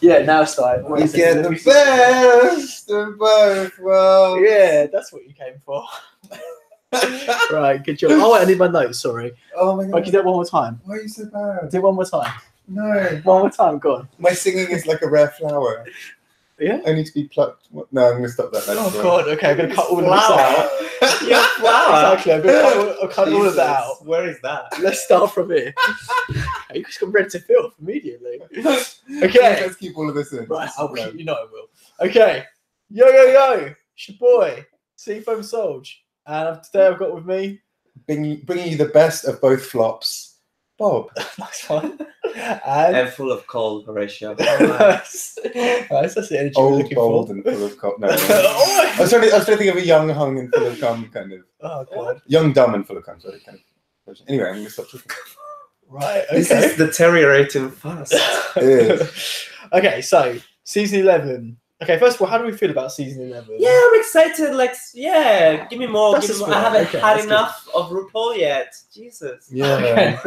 Yeah, now it's like You get the best of both worlds. Yeah, that's what you came for. Right, good job. Oh, wait, I need my notes. Sorry. Oh my Can god. you do it one more time? Why are you so bad? Do it one more time. No. One more time. Go on. My singing is like a rare flower. Yeah. Only to be plucked. No, I'm gonna stop that. Oh god. Okay, I'm gonna cut all of this Flower. out. Your flower. Exactly. I'm gonna cut all of that out. Where is that? Let's start from here. You just got ready to filth immediately. Okay. Okay. Let's keep all of this in. Right. I'll keep. You know I will. Okay. Yo yo yo. It's your boy Seafoam Solj, and today I've got with me. Bringing you the best of both flops. Bob. Nice one. And full of cold, Horatio. That's the energy we're Old, looking bold, for. and full of cum. No. Oh, I was trying to think of a young, hung, and full of cum kind of. oh god. Young, dumb, and full of cum. Sorry, kind of. Anyway, I'm gonna stop talking. Right. This Okay. is deteriorating fast. It is. Okay. So season 11. Okay. First of all, how do we feel about season 11? Yeah, I'm excited. Like, yeah, give me more. That's Give me the more. I spirit. haven't Okay, had that's enough of RuPaul yet. Jesus. Yeah. Okay.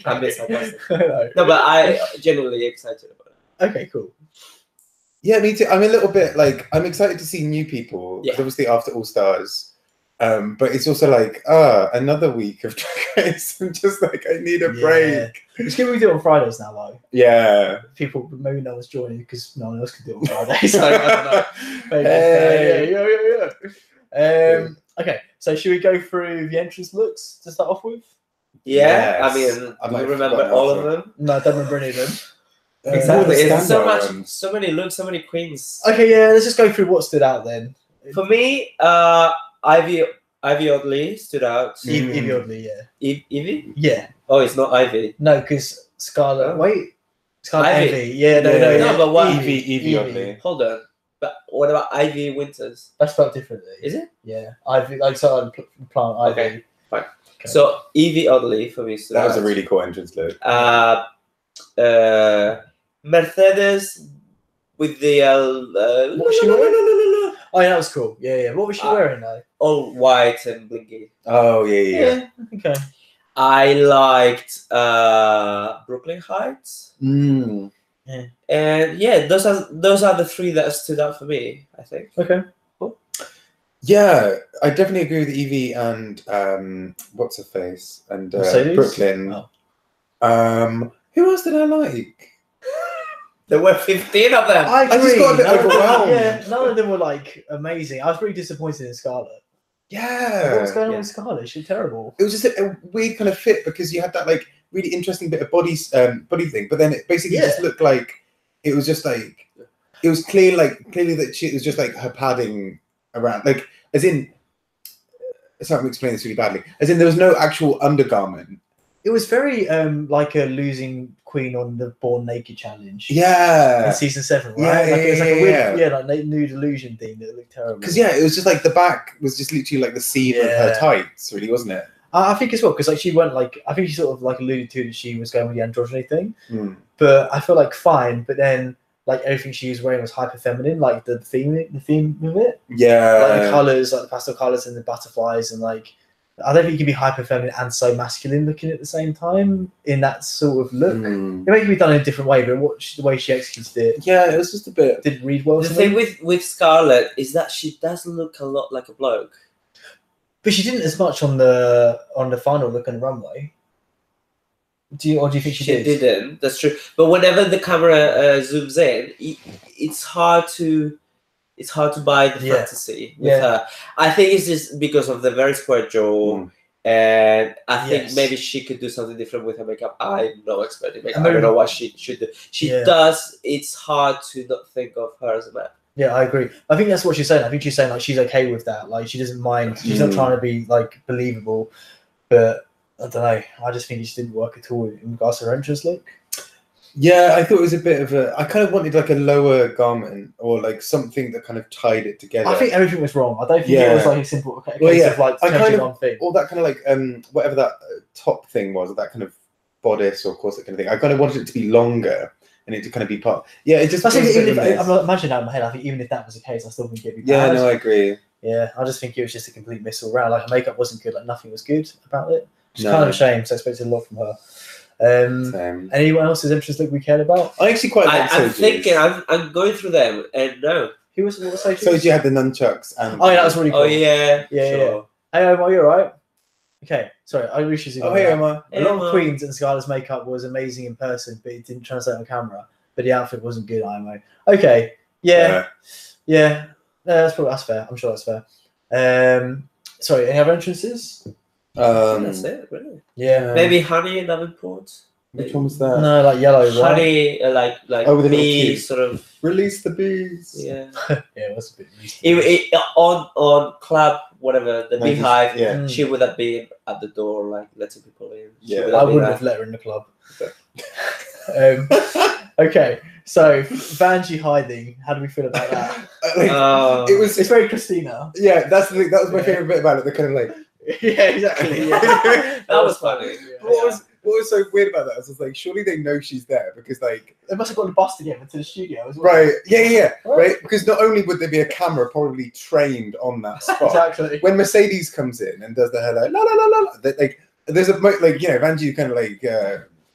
I'm a bit sarcastic. No. No, but I genuinely excited about it. Okay. Cool. Yeah, me too. I'm a little bit like I'm excited to see new people. Yeah. Obviously, after All Stars, but it's also like another week of Drag Race. I'm just like I need a break. It's good we do it on Fridays now, though. Yeah. People, maybe no one's joining because no one else can do it on Fridays. So I don't know. Maybe. Hey. Yeah. Okay, so should we go through the entrance looks to start off with? Yeah, Yes. I mean, I'd do like you to remember find all out of them? No, I don't remember any of them. Exactly. the It's so standout much, ones. so many looks, so many queens. Okay, yeah, let's just go through what stood out then. For me, Ivy Oddly stood out. Evie Oddly, yeah. Ivy? Yeah. Oh, it's not Ivy. No, because Scarlet. Oh. Wait. Scarlet Ivy. Evie. Yeah, no, Yeah. no. No, yeah. but what- Evie Oddly. Hold on. But what about Ivy Winters? That's spelled differently. Is it? Yeah. Ivy, like so plant Ivy. Okay, fine. Okay. So Evie Oddly for me stood That was out. a really cool entrance look. Mercedes with the What was she wearing? Oh, yeah, that was cool. Yeah, yeah. What was she wearing though? all white and blinky. Oh yeah. Okay. I liked Brooklyn Heights, Mm. and yeah, those are the three that stood out for me. I think. Okay. Yeah, I definitely agree with Evie and what's her face and Mercedes? Brooklyn. Oh. Who else did I like? There were 15 of them. I agree. just got a bit None of them- overwhelmed. Yeah, none of them were like amazing. I was really disappointed in Scarlet. Yeah. What's going on with Scarlet? She's terrible. It was just a weird kind of fit because you had that like really interesting bit of body thing, but then it basically just looked like it was just like it was clearly that it was just like her padding around, like as in. Sorry, I'm explaining this really badly. As in, there was no actual undergarment. It was very like a losing queen on the Born Naked challenge. Yeah. In season 7, right? Yeah, like, it was like a weird, yeah. like nude illusion thing that looked terrible. Because it was just like the back was just literally like the seam of her tights, really, wasn't it? I think as well, because like she went like I think she sort of like alluded to that she was going with the androgyny thing, Mm. but I feel like fine. But then like everything she was wearing was hyper feminine, like the theme of it, Yeah. like the colors, like the pastel colors and the butterflies, and like I don't think you can be hyper feminine and so masculine looking at the same time in that sort of look. Mm. It may be done in a different way, but the way she executed it Yeah, it was just a bit. didn't read well. The to thing me. with Scarlett is that she does look a lot like a bloke. But she didn't as much on the final look on the runway. Do you think she did? Didn't. That's true. But whenever the camera zooms in, it's hard to buy the fantasy with her. I think it's just because of the very square jaw, and I think maybe she could do something different with her makeup. I'm not expert in makeup. I don't know what she should do. She does. It's hard to not think of her as a man. Yeah, I agree. I think that's what she's saying. I think she's saying like she's okay with that. Like she doesn't mind. She's not trying to be like believable. But I don't know. I just think it just didn't work at all in regards to her entrance look. Yeah, I thought it was a bit of a. I kind of wanted like a lower garment or like something that kind of tied it together. I think everything was wrong. I don't think it was like a simple case of like changing one thing. All that kind of like whatever that top thing was, that kind of bodice or corset kind of thing. I kind of wanted it to be longer and it to kind of be part. Yeah, it just. I think even if I'm imagining that in my head, I think even if that was the case, I still think it'd be bad. Yeah, no, I agree. Yeah, I just think it was just a complete miss all round. Like her makeup wasn't good. Like nothing was good about it. Which is kind of a shame. So I expected a lot from her. Anyone else's entrance look we cared about? I actually quite like I'm Soji's. thinking, I'm going through them, and no. Who was what was Soji? Soji had the nunchucks and Oh yeah, that was really cool. Oh yeah, Yeah. sure. Hey Omar, you alright? Okay, sorry, I wish you zoom Oh in hey on that. Emma. A lot of Queen's and Scarlett's makeup was amazing in person, but it didn't translate on camera. But the outfit wasn't good, IMO. Okay, yeah. That's fair. I'm sure that's fair. Sorry, any other entrances? That's it, really. Yeah. Maybe Honey in Davenport. Which one was that? No, like yellow, right? Honey, like with the little bee cube. sort of. Release the bees. Yeah. Yeah, it was a bit loose. On club whatever the beehive. Yeah. She would have been at the door, like letting people in. Yeah. I wouldn't have let her in the club. Okay, so Vanjie hiding. How do we feel about that? It's very Christina. Yeah, that's the thing. That was my favorite bit about it. They're kind of like, yeah, exactly. Yeah. that was funny. Yeah. What was so weird about that is like, surely they know she's there because like they must have got the bus together to the studio as well. Right? Yeah. Right? Because not only would there be a camera probably trained on that spot. Exactly. When Mercedes comes in and does the her like la la la la, like there's a like Vanjie kind of like.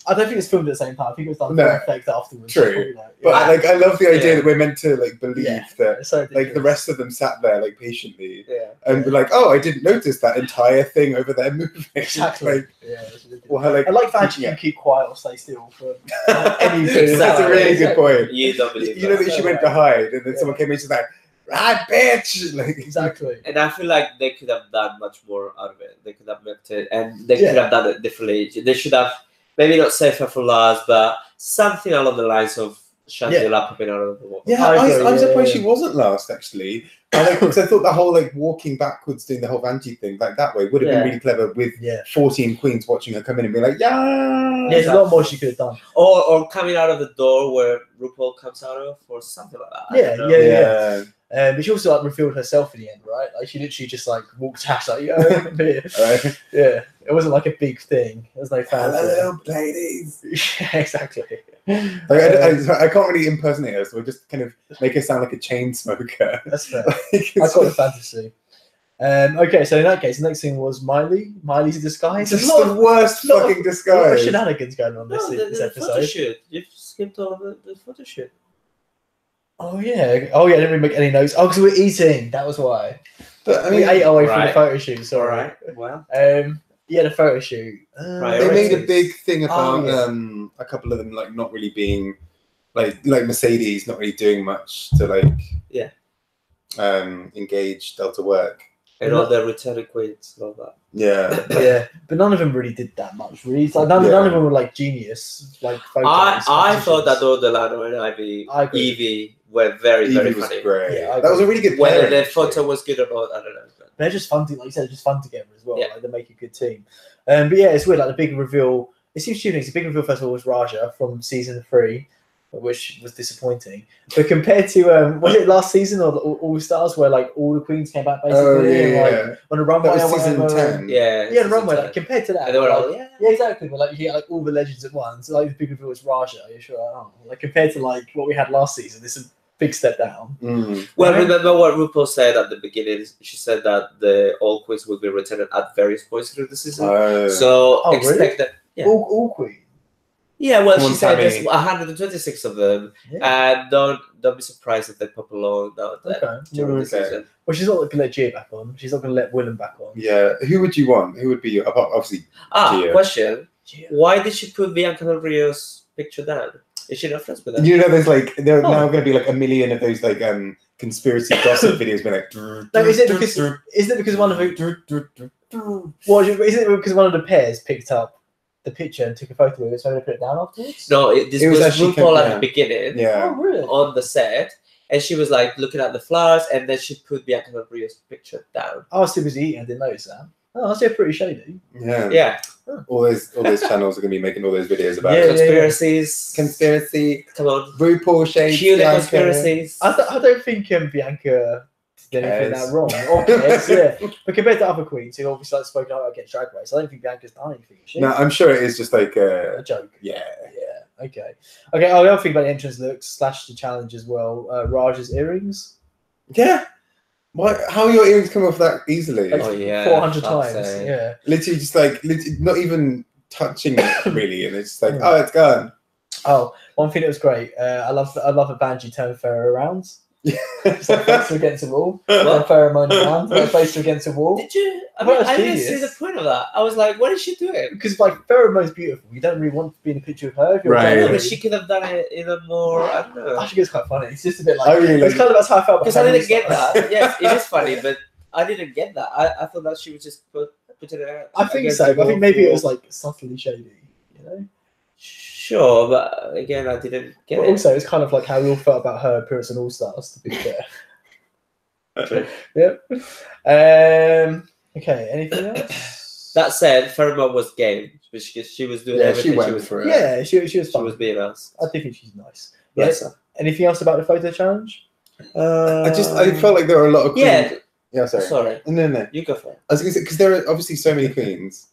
I don't think it's filmed at the same time. I think it was done for effect afterwards. True. Like, but like I love the idea that we're meant to like believe that so like the rest of them sat there like patiently and be like, oh, I didn't notice that entire thing over there moving. Exactly. Like, it's ridiculous. Well, like, I like Vanjie can keep quiet or stay still for anything. That's a really good point. You don't believe you know that she went to hide and then someone came in and she's like, right, bitch. Like, exactly. And I feel like they could have done much more out of it. They could have milked it and they could have done it differently. They should have maybe not save her for last, but something along the lines of Shangela popping out of the water. Yeah, I'm surprised she wasn't last actually. Because I thought the whole like walking backwards doing the whole Vanjie thing like that way would have been really clever with 14 queens watching her come in and be like, yeah. There's a lot more she could have done. Or coming out of the door where RuPaul comes out of or something like that. Yeah. But she also like revealed herself in the end, right? Like she literally just like walked past like, right. Yeah. It wasn't like a big thing. There's no fans. Hello, ladies. Yeah, exactly. Like, I can't really impersonate her, so we'll just kind of make her sound like a chain smoker. That's fair. I got the fantasy. Okay, so in that case, the next thing was Miley. Miley's a disguise. It's the worst fucking disguise. A lot of shenanigans going on this episode. Photo shoot. You've skipped all of the photo shoot. Oh yeah. I didn't really make any notes. Oh, because we were eating. That was why. But I mean, we ate our way through the photo shoot. Sorry. All right. Well. Yeah, the photo shoot. They made a big thing about a couple of them like not really being like Mercedes not really doing much to like engage Delta work. And all the returning queens, all that. Yeah. But none of them really did that much. Really, like, none of them were like genius. Like I thought that all Delano and Evie were very funny. Great. Yeah, that was a really good. Whether their photo was good or not, I don't know. But they're just fun. Like you said, just fun together as well. Yeah. Like they make a good team. But yeah, it's weird. Like the big reveal. It seems stupid. The big reveal first of all was Raja from season 3. Which was disappointing, but compared to was it last season or the All Stars where like all the queens came back basically and, like on a runway? That was season 10. The runway. Like compared to that, and they were like, exactly. But like you get like all the legends at once. So, like the big reveal was Raja. You're sure? Oh, like compared to like what we had last season, this is a big step down. Well, remember what RuPaul said at the beginning? She said that the all queens will be returned at various points through the season. So expect that. Yeah. All queens. Yeah, well, she said there's 126 of them, and don't be surprised if they pop along during the season. Well, she's not going to let Gia back on. She's not going to let Willem back on. Yeah, who would you want? Who would be your, obviously Gia. Question. Gia. Why did she put Bianca Del Rio's picture down? Is she not friends with her? You know, there's like now going to be like a million of those like conspiracy gossip videos being like. No, is it because one of the pairs picked up the picture and took a photo of it, so they put it down afterwards? No, this was RuPaul at the beginning. Yeah. Oh, really? On the set, and she was like looking at the flowers, and then she put Bianca Del Rio's picture down. I was too busy eating, I didn't notice that. Oh, that's pretty shady. Yeah. All those channels are gonna be making all those videos about conspiracies. Conspiracy. Come on, RuPaul shades. Cue the conspiracies. I don't think Bianca did anything that wrong. But compared to other queens who obviously like spoken out against Drag Race, I don't think Bianca's done anything. No, I'm sure it is just like a joke. Yeah. Okay. Oh, the other thing about the entrance looks / the challenge as well. Raj's earrings. Yeah. Why? How are your earrings come off that easily? Like 400 times. Yeah. Literally, just like not even touching it really, and it's like, oh, it's gone. Oh, one thing that was great. I love a Banji turn Farrah around. It's like face her against a wall. Then Farrah moaning around. Like face her against a wall. Did you? I mean, I didn't see the point of that. I was like, what is she doing? Because like Farrah Moan's beautiful. You don't really want to be in a picture of her. If you're Right. But she could have done it in a more, I don't know. I think it's quite funny. It's just a bit like, I really it's kind of that's how I felt. Because I didn't get that. Yes, it is funny, but I didn't get that. I thought that she was just put it out. I think so. But I think maybe it was like subtly shady. You know. Sure, but again, I didn't get But it. also, it's kind of like how we all felt about her appearance in All Stars. To be fair. Yep. Okay. Anything else? That said, Farrah was game because she was doing everything. She went for it. Yeah, she was She fun. was being us. I think she's nice. Yes. Anything else about the photo challenge? I felt like there were a lot of queens. Yeah, sorry. No. You go for it. I was going to say, because there are obviously so many queens,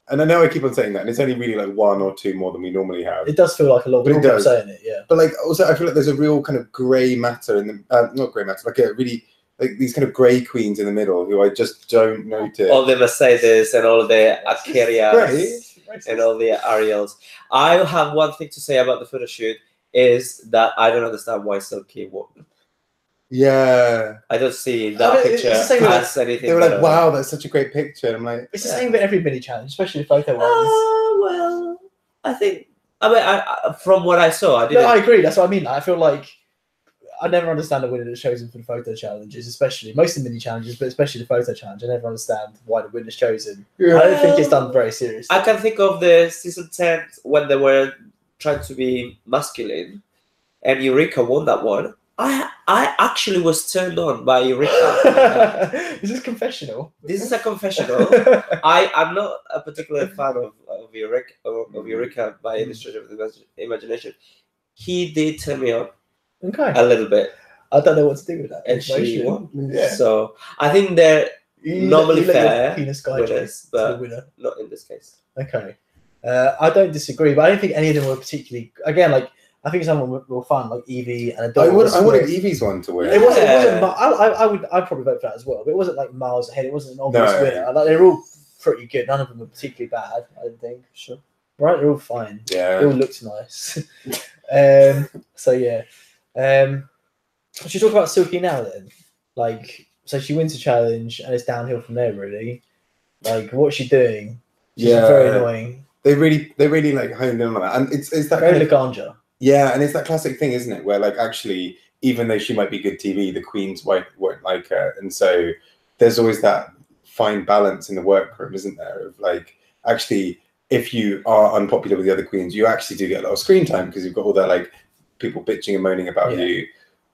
and I know I keep on saying that, and it's only really like one or two more than we normally have. It does feel like a lot. But it does. Saying it, yeah. But like, also, I feel like there's a real kind of grey matter in the not grey matter, like a really like these kind of grey queens in the middle who I just don't notice. All the Mercedes and all the Akerias and all the Ariels. I have one thing to say about the photo shoot is that I don't understand why Silky won. Yeah, I don't see that picture as anything. They were better. like, "Wow, that's such a great picture." And I'm like, it's the same with every mini challenge, especially the photo ones. Well, I think. I mean, I from what I saw, I didn't. No, I agree. That's what I mean. I feel like I never understand the winner that's chosen for the photo challenges, especially most of the mini challenges, but especially the photo challenge. I never understand why the winner's chosen. Yeah. I don't think it's done very seriously. I can think of the season 10 when they were trying to be masculine, and Eureka won that one. I actually was turned on by Eureka. Is this confessional? This is a confessional. I'm not a particular fan of Eureka by any stretch of the imagination. He did turn me on Okay. a little bit. I don't know what to do with that. And she won. Yeah. So I think they're normally fair penis guy winners, but winner. not in this case. Okay. I don't disagree, but I don't think any of them were particularly. Again, like I think some of them were fun, like Evie and Adore. I wanted Evie's one to win. It wasn't. I'd probably vote for that as well, but it wasn't like miles ahead. It wasn't an obvious winner. Like they're all pretty good. None of them were particularly bad. I don't think. Sure. Right, they're all fine. Yeah. They all looked nice. So yeah. Should we talk about Silky now then? Like, so she wins a challenge and it's downhill from there really. Like, what's she doing? She's very annoying. They really like honed in on that, and it's that very kind of, Laganja. Yeah, and it's that classic thing, isn't it? Where like actually, even though she might be good TV, the queens won't like her, and so there's always that fine balance in the workroom, isn't there? Of like actually, if you are unpopular with the other queens, you actually do get a lot of screen time because you've got all that like people bitching and moaning about you,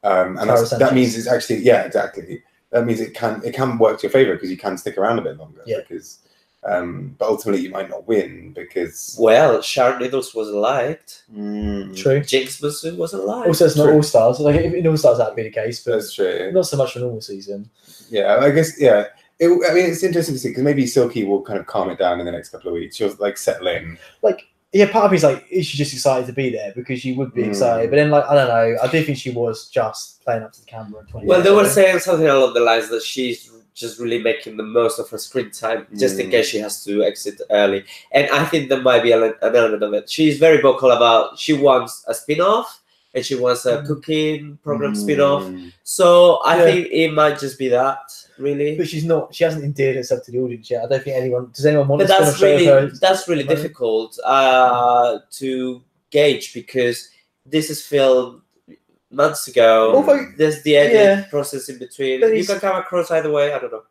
and that means it's actually exactly. That means it can work to your favor because you can stick around a bit longer. Yeah. Because, but ultimately you might not win because. Well, Sharon Needles wasn't liked. True. Jinx Masood wasn't liked. Also, it's not All Stars. Like in All Stars, that'd be the case, but that's true. Not so much for normal season. Yeah, I guess. Yeah. I mean, it's interesting to see because maybe Silky will kind of calm it down in the next couple of weeks. She'll like settle in. Like. Yeah, part of me's like, is she just excited to be there? Because she would be excited. But then, like, I don't know. I do think she was just playing up to the camera. Well, they were saying something along the lines that she's just really making the most of her screen time, just in case she has to exit early. And I think there might be an element of it. She's very vocal about she wants a spin-off and she wants a cooking program spin-off. So I think it might just be that. Really, but she's not. She hasn't endeared herself to the audience yet. I don't think anyone. Does anyone want? But that's really difficult to gauge because this is filmed months ago. Although, there's the edit process in between. You can come across either way. I don't know.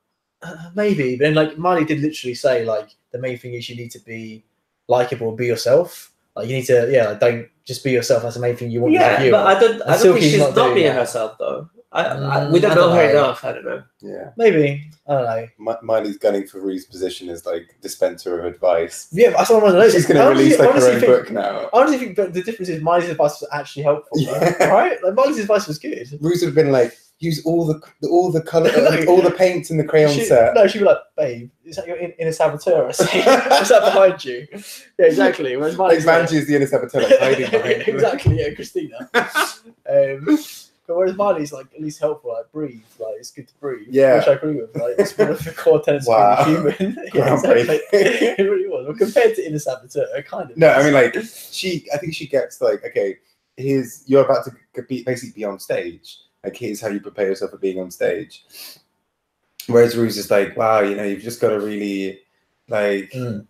Maybe, but then like Marley did literally say like the main thing is you need to be likable and be yourself. Like you need to don't just be yourself. That's the main thing you want. Yeah, but I don't think she's not being herself though. We don't know her enough. I don't know. Yeah, maybe I don't know. Miley's gunning for Rue's position as like dispenser of advice. Yeah, that's what I want to know. She's going to release like her own book now. I honestly think that the difference is Miley's advice was actually helpful, right? Like Miley's advice was good. Rue's would have been like, use all the color, all the paints in the crayon set. No, she'd be like, babe, is that your inner saboteur? I see. What's that behind you? Yeah, exactly. Whereas Miley's like Vanjie is the inner saboteur, like hiding behind. Exactly. Yeah, Christina. But whereas Miley's like at least helpful, like breathe, like it's good to breathe. Yeah. Which I agree with. Like it's one of the core tenets Wow. of being a human. Yeah, exactly. It really was. Well, compared to Inner Saboteur, it kind of. No, is. I mean like I think she gets like, okay, you're about to basically be on stage. Like here's how you prepare yourself for being on stage. Whereas Rue's is like, wow, you know, you've just got to really like you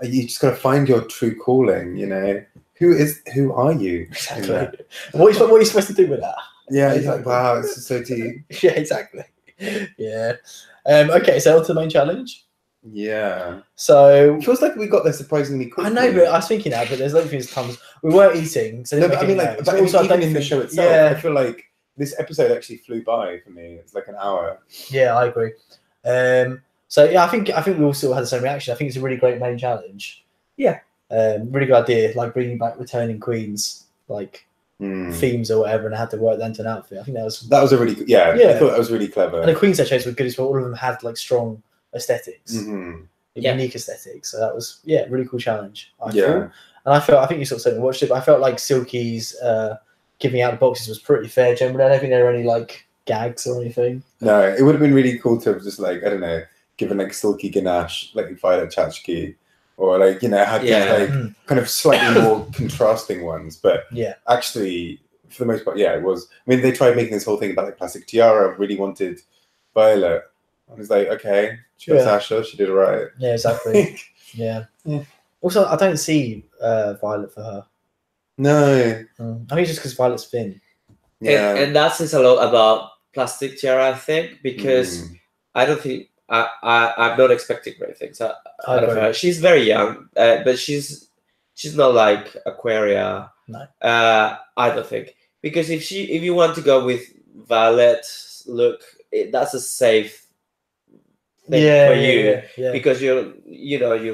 just got to find your true calling, you know. Who are you? Exactly. What are you supposed to do with that? Yeah, exactly. Like, wow, this is so deep. Yeah, exactly. Yeah. Okay, so on to the main challenge. Yeah. So it feels like we got there surprisingly quickly. I know, but I was thinking that, but there's loads of things comes. We weren't eating, so no, but I mean, like, but also even in the show itself, yeah. I feel like this episode actually flew by for me. It's like an hour. Yeah, I agree. So yeah, I think we all sort of had the same reaction. I think it's a really great main challenge. Yeah. Really good idea, like bringing back returning queens, like themes or whatever, and had to work that into an outfit. I think that was a really good, yeah. I thought that was really clever. And the queens I chose were good as well. All of them had like strong aesthetics, unique aesthetics. So that was really cool challenge. I thought. And I think you sort of certainly watched it, but I felt like Silky's giving out the boxes was pretty fair generally. I don't think there were any like gags or anything. No, it would have been really cool to have just like, I don't know, given like Silky Ganache, like Violet Chachki, or like, you know, had these like kind of slightly more contrasting ones. But actually, for the most part, it was. I mean, they tried making this whole thing about like Plastic Tiara, really wanted Violet. I was like, okay, she got Sasha, she did it right. Yeah, exactly. yeah. Also, I don't see Violet for her. No. I think it's just because Violet's thin. Yeah. And that says a lot about Plastic Tiara, I think, because I don't think I'm not expecting great things out of her. She's very young, but she's not like Aquaria. No. I don't think, because if you want to go with Violet's look, that's a safe thing for you, because you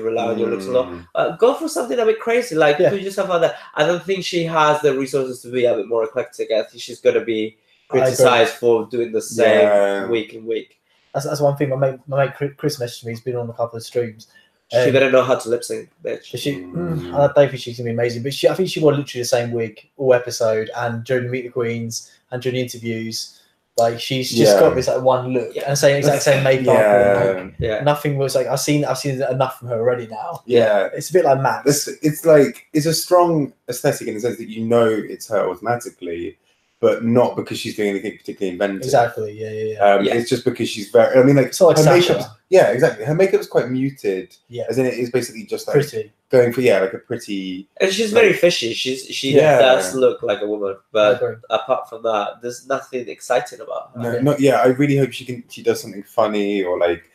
rely on your looks a lot. Go for something a bit crazy, like put yourself out there. I don't think she has the resources to be a bit more eclectic. I think she's gonna be criticized for doing the same week in week. That's one thing. My mate Chris messaged me. He's been on a couple of streams. She better know how to lip sync, bitch. I don't think she's gonna be amazing, but I think she wore literally the same wig all episode, and during the Meet the Queens and during the interviews. Like she's just got this like one look and saying exact same makeup. Nothing was like I've seen enough from her already now. Yeah, it's a bit like Max. It's like it's a strong aesthetic in the sense that you know it's her automatically, but not because she's doing anything particularly inventive. Exactly. Yeah. It's just because she's very. I mean, like, it's like her makeup. Yeah, exactly. Her makeup's quite muted. Yeah, as in it is basically just like pretty. Going for like a pretty. And she's very fishy. She does look like a woman, but apart from that, there's nothing exciting about her. No, I really hope she does something funny or like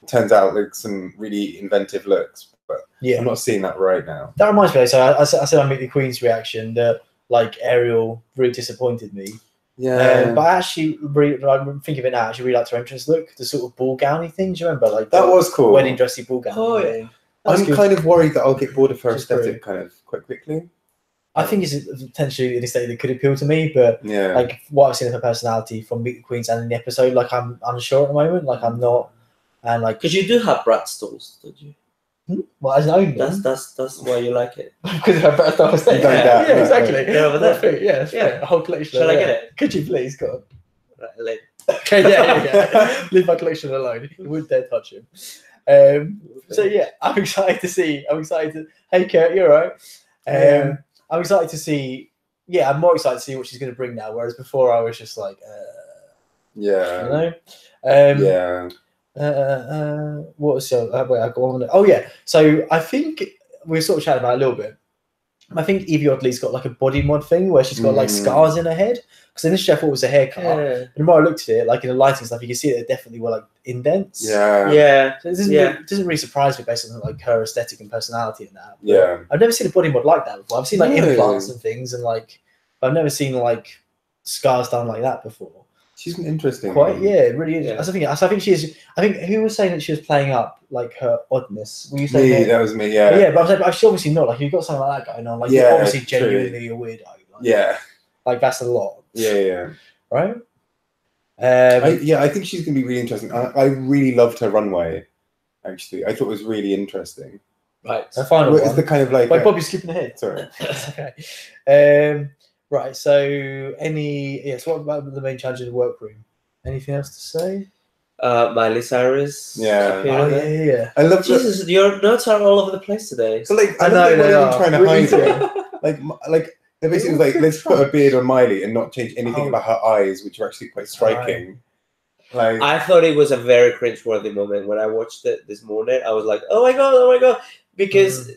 turns out like some really inventive looks. But I'm not seeing that right now. That reminds me. So I said I Meet the Queen's reaction that like Ariel really disappointed me. Yeah, but I actually I'm thinking of it now. I actually really liked her entrance look, the sort of ball gowny thing. Do you remember? Like that was cool. Wedding dressy ball gown. Oh yeah. I'm kind of worried that I'll get bored of her aesthetic kind of quite quickly. I think it's potentially an aesthetic that could appeal to me, but like what I've seen of her personality from Meet the Queens and in the episode, like I'm unsure at the moment. Like I'm not, and like because you do have brat stalls, don't you? Well, as an that's why you like it. Because of her brat stall aesthetic. Yeah, exactly. They're over there. Yeah, a whole collection. Shall I get it? Could you please, go on? Right, later. Okay, yeah. Leave my collection alone. You wouldn't dare touch him. So yeah, I'm excited to see. Hey Kurt, you're right. I'm excited to see. Yeah, I'm more excited to see what she's going to bring now. Whereas before, I was just like, you know. What was so? Wait, I go on. Oh yeah. So I think we sort of chatted about it a little bit. I think Evie Oddly's got like a body mod thing where she's got like scars in her head. Because initially I thought it was a haircut. But the more I looked at it, like in the lighting stuff, you can see that there definitely were like indents. Yeah. So it doesn't really surprise me based on like her aesthetic and personality in that. But I've never seen a body mod like that before. I've seen like implants and things, and like I've never seen like scars done like that before. She's an interesting. Quite, really is. That's the thing. So I think she is. I think who was saying that she was playing up like her oddness? Were you saying me? That was me. Yeah. Yeah, but I was like, but she's obviously not. Like you've got something like that going on. Like you're obviously genuinely a weirdo. Like, like that's a lot. Yeah. Right. I think she's gonna be really interesting. I really loved her runway. Actually, I thought it was really interesting. Right. The final one is the kind of like. Wait, Bob, you're skipping ahead. Sorry. That's okay. Right. So what about the main challenge in the workroom? Anything else to say? Miley Cyrus. Yeah. Yeah. I love Jesus, your notes are all over the place today. So like, I know they are trying to hide it. Like they basically was like, let's put a beard on Miley and not change anything about her eyes, which are actually quite striking. Like, I thought it was a very cringe-worthy moment when I watched it this morning. I was like, oh my god, because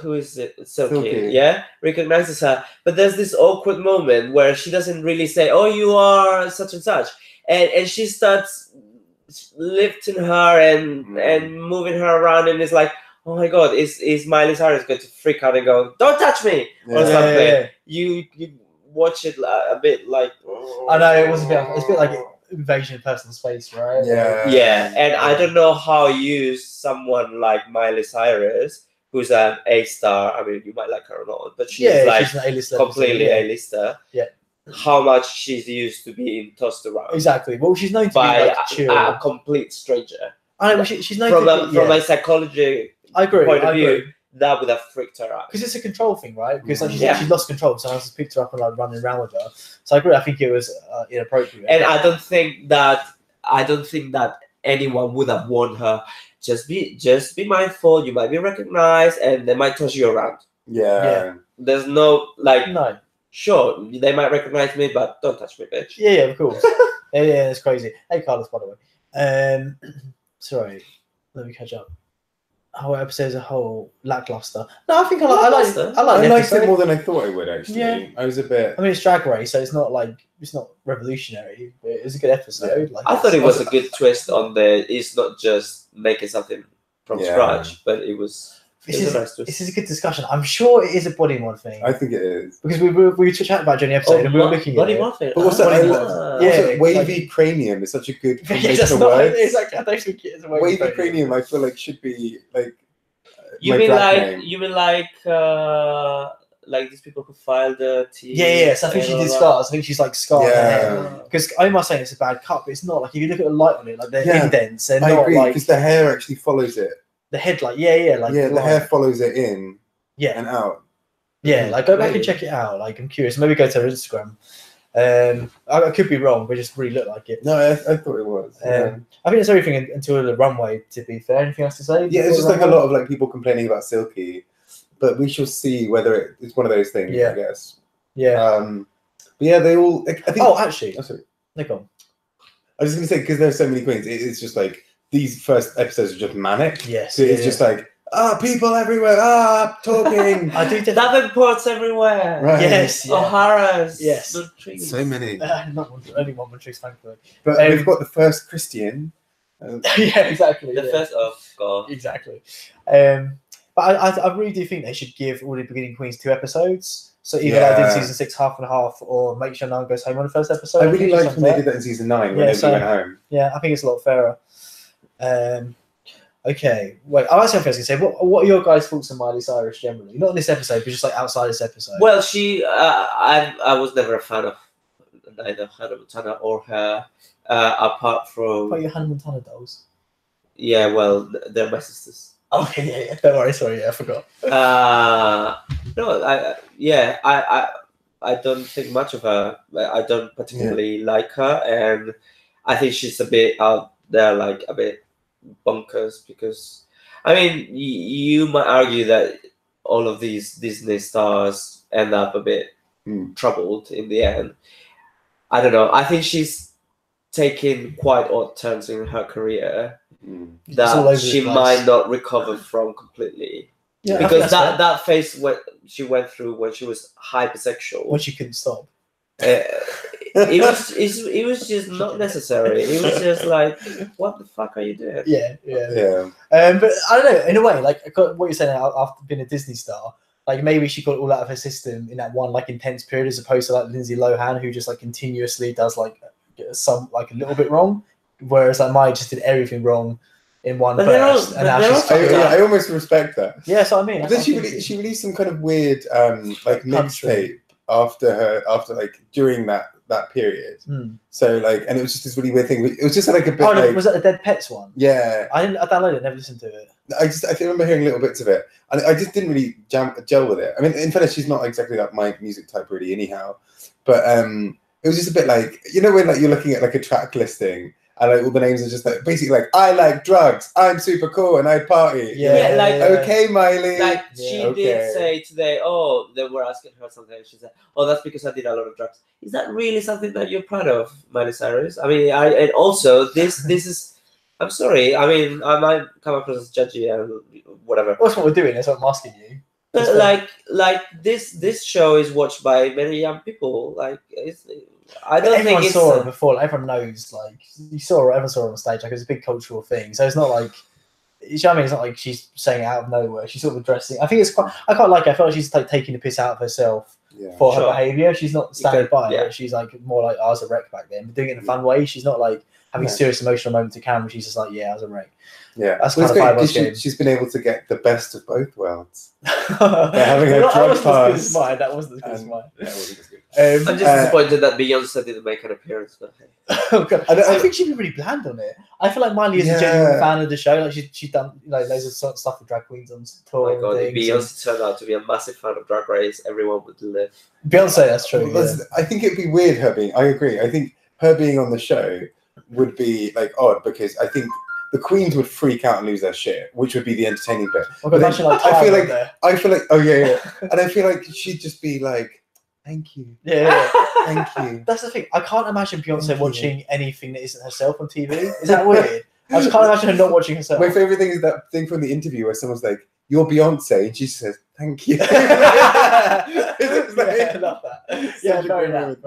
who is it? Silky, yeah, recognizes her, but there's this awkward moment where she doesn't really say, "Oh, you are such and such," and she starts lifting her and moving her around, and it's like, oh my god, is Miley Cyrus going to freak out and go, "Don't touch me" or something? Yeah. You watch it a bit like. I know it was a bit like invasion of personal space, right? Yeah, and I don't know how you use someone like Miley Cyrus, who's an A-star. I mean, you might like her or not, but she's like she's completely A-lister. Yeah. How much she's used to being tossed around. Exactly. Well, she's known to by be like chill. A complete stranger. I know, she's known from a psychology point of view. That would have freaked her out because it's a control thing, right? Because like, she lost control, so I just picked her up and like running around with her. So I agree. I think it was inappropriate. And I don't think that anyone would have warned her. Just be mindful. You might be recognized, and they might toss you around. Yeah. There's no like. No. Sure, they might recognize me, but don't touch me, bitch. Yeah, of course. yeah, it's crazy. Hey, Carlos, by the way. Sorry, let me catch up. Whole episode as a whole lackluster. No, I think I liked it more than I thought I would. Actually, I was a bit. I mean, it's Drag Race, so it's not revolutionary, but it was a good episode. I thought it was a good twist on it's not just making something from scratch, but it was. This is a good discussion. I'm sure it is a body mod thing. I think it is because we were chatting about during the episode and we were looking at body it. mod thing. But what's that? Wavy cranium is such a good combination of words. Exactly. I don't think it is a wavy cranium. I feel like should be like. You mean like these people who filed the tea? Yeah. So I think she did scars. I think she's like scarred her head. Because I'm not saying it's a bad cut, but it's not like if you look at the light on it, like they're indents. They're not agree, because the hair actually follows it. The headlight, the hair follows it in, and out. Yeah, like go back and check it out. Like I'm curious. Maybe go to her Instagram. I could be wrong, but it just really looked like it. No, I thought it was. I think it's everything until the runway. To be fair, anything else to say? Yeah, it's just like a lot of like people complaining about Silky, but we shall see whether it's one of those things. I guess. Yeah. But yeah, they all. I think. Oh, actually, sorry. No, go on. I was just gonna say because there's so many queens. It's just like. These first episodes are just manic. Yes. So it's just like, people everywhere, talking. I do Davenports everywhere. Right. Yes. O'Hara's. Yes. So many. Only one Montrese, thankfully. But we've got the first Christian. Yeah, exactly. The first, oh god. Exactly. But I really do think they should give all the beginning queens 2 episodes. So either I did season 6 half and half, or make sure no one goes home on the first episode. I really liked when they did that in season 9 when everyone went home. Yeah, I think it's a lot fairer. Okay, wait. I was going to say, what are your guys' thoughts on Miley Cyrus generally? Not in this episode, but just like outside this episode. Well, I was never a fan of neither Hannah Montana or her, apart from. What are your Hannah Montana dolls? Yeah, well, they're my sisters. Okay, yeah. Don't worry, sorry, I forgot. No, I don't think much of her. I don't particularly like her, and I think she's a bit out there, like a bit bonkers. Because I mean, you might argue that all of these Disney stars end up a bit troubled in the end. I don't know. I think she's taking quite odd turns in her career that she might not recover from completely. Yeah, because that phase she went through when she was hypersexual, when she couldn't stop. It was just not necessary. It was just like, what the fuck are you doing? Yeah. But I don't know. In a way, like what you're saying after being a Disney star, like maybe she got it all out of her system in that one like intense period, as opposed to like Lindsay Lohan, who just like continuously does like some like a little bit wrong, whereas like Maya just did everything wrong in one burst. I almost respect that. Yeah, so I mean, but then she released some kind of weird like mixtape after like during that that period. So like, and it was just this really weird thing. It was just like a bit. Oh, like, was that the Dead Pets one? Yeah, I downloaded it, never listened to it. I remember hearing little bits of it, and I just didn't really gel with it. I mean, in fairness, she's not exactly like my music type really, anyhow. But it was just a bit like, you know, when like you're looking at like a track listing. And like all the names are just like basically like, I like drugs, I'm super cool, and I party. Yeah, like okay, Miley. Like she did say today, oh, they were asking her something. She said, oh, that's because I did a lot of drugs. Is that really something that you're proud of, Miley Cyrus? I mean, and also this is, I'm sorry. I mean, I might come across as judgy and whatever. That's what we're doing. That's what I'm asking you. But like this show is watched by many young people. Like I don't think everyone saw her before. Like, everyone knows. Like you saw her, everyone saw her on stage. Like it's a big cultural thing. So it's not like, you know what I mean? It's not like she's saying it out of nowhere. She's sort of addressing. I think it's quite. I quite like her. I feel like she's like taking the piss out of herself for her behaviour. She's not standing by it. She's like more like, I was a wreck back then, but doing it in a fun way. She's not like having a serious emotional moment to camera. She's just like, yeah, I was a wreck. Yeah, that's kind of she's been able to get the best of both worlds. They're having a drug pass. That wasn't as good as mine. That wasn't as good. I'm just disappointed that Beyonce didn't make an appearance. But hey. Oh God. I think she'd be really bland on it. I feel like Miley is a genuine fan of the show. Like she's done loads of stuff with drag queens on tour. Oh my God, if Beyonce turned out to be a massive fan of Drag Race, everyone would live. Beyonce, that's true. I think it'd be weird her being. I agree. I think her being on the show would be like odd because I think the queens would freak out and lose their shit, which would be the entertaining bit. Well, but then, I feel like, oh yeah, and I feel like she'd just be like, "Thank you, thank you." That's the thing. I can't imagine Beyonce watching anything that isn't herself on TV. Is that weird? I just can't imagine her not watching herself. My favorite thing is that thing from the interview where someone's like, "You're Beyonce," and she says, "Thank you." I love that. Yeah, very that.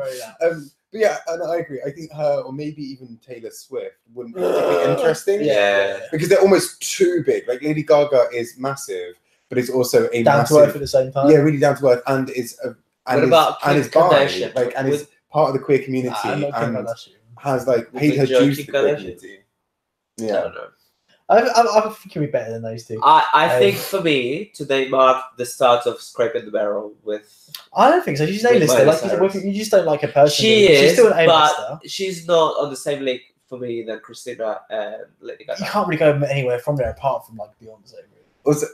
But yeah, and I agree. I think her, or maybe even Taylor Swift, wouldn't be particularly interesting. Yeah, because they're almost too big. Like Lady Gaga is massive, but it's also a down massive, to earth at the same time. Yeah, really down to earth, and is and is bi, like, and is part of the queer community, and has like paid her dues to the queer community. Yeah, I don't know. I think it'll be better than those two. I think for me, today marked the start of scraping the barrel with. I don't think so. She's an A-lister. Like you just don't like her personally. She is, she's still an A-lister. But she's not on the same league for me than Christina and Lady Gaga. You can't really go anywhere from there apart from like Beyonce. Also,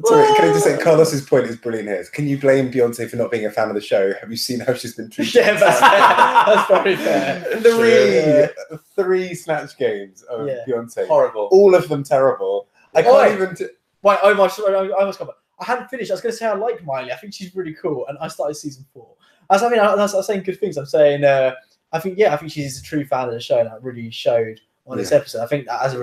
sorry, can I just say Carlos's point is brilliant here. Can you blame Beyonce for not being a fan of the show? Have you seen how she's been treated? Yeah, that's very fair. Three Snatch Games of Beyonce. Horrible. All of them terrible. I can't even. Wait, I must come back. I hadn't finished. I was going to say I like Miley. I think she's really cool, and I started season 4. I was saying good things. I'm saying I think she's a true fan of the show, and that really showed on this episode. I think that as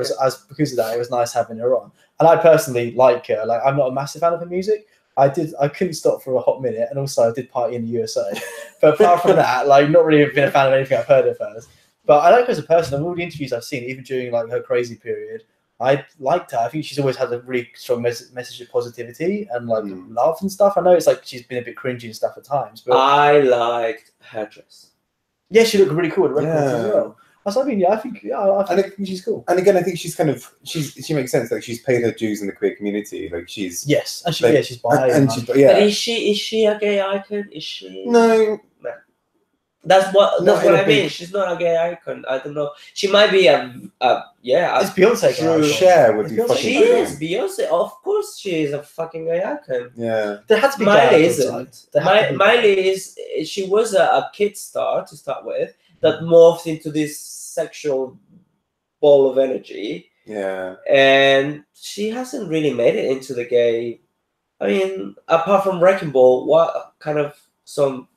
because of that, it was nice having her on. And I personally like her. Like, I'm not a massive fan of her music. I couldn't stop for a hot minute, and also I did party in the USA. But apart from that, like, not really been a fan of anything I've heard of hers. But I like her as a person. Of all the interviews I've seen, even during like her crazy period, I liked her. I think she's always had a really strong message of positivity and like love and stuff. I know it's like she's been a bit cringy and stuff at times, but I liked her dress. Yeah, she looked really cool at the records as well. I think she's cool. And again, I think she's she makes sense. Like, she's paid her dues in the queer community. Like, she's she's bi. But is she a gay icon? Is she? No. That's what I mean. She's not a gay icon. I don't know. She might be It's Beyonce. Cher would be fucking. She is Beyonce. Of course, she is a fucking gay icon. Yeah. There had to be. Miley isn't. Miley is. She was a kid star to start with that morphed into this sexual ball of energy. Yeah. And she hasn't really made it into the gay. I mean, apart from Wrecking Ball, what kind of song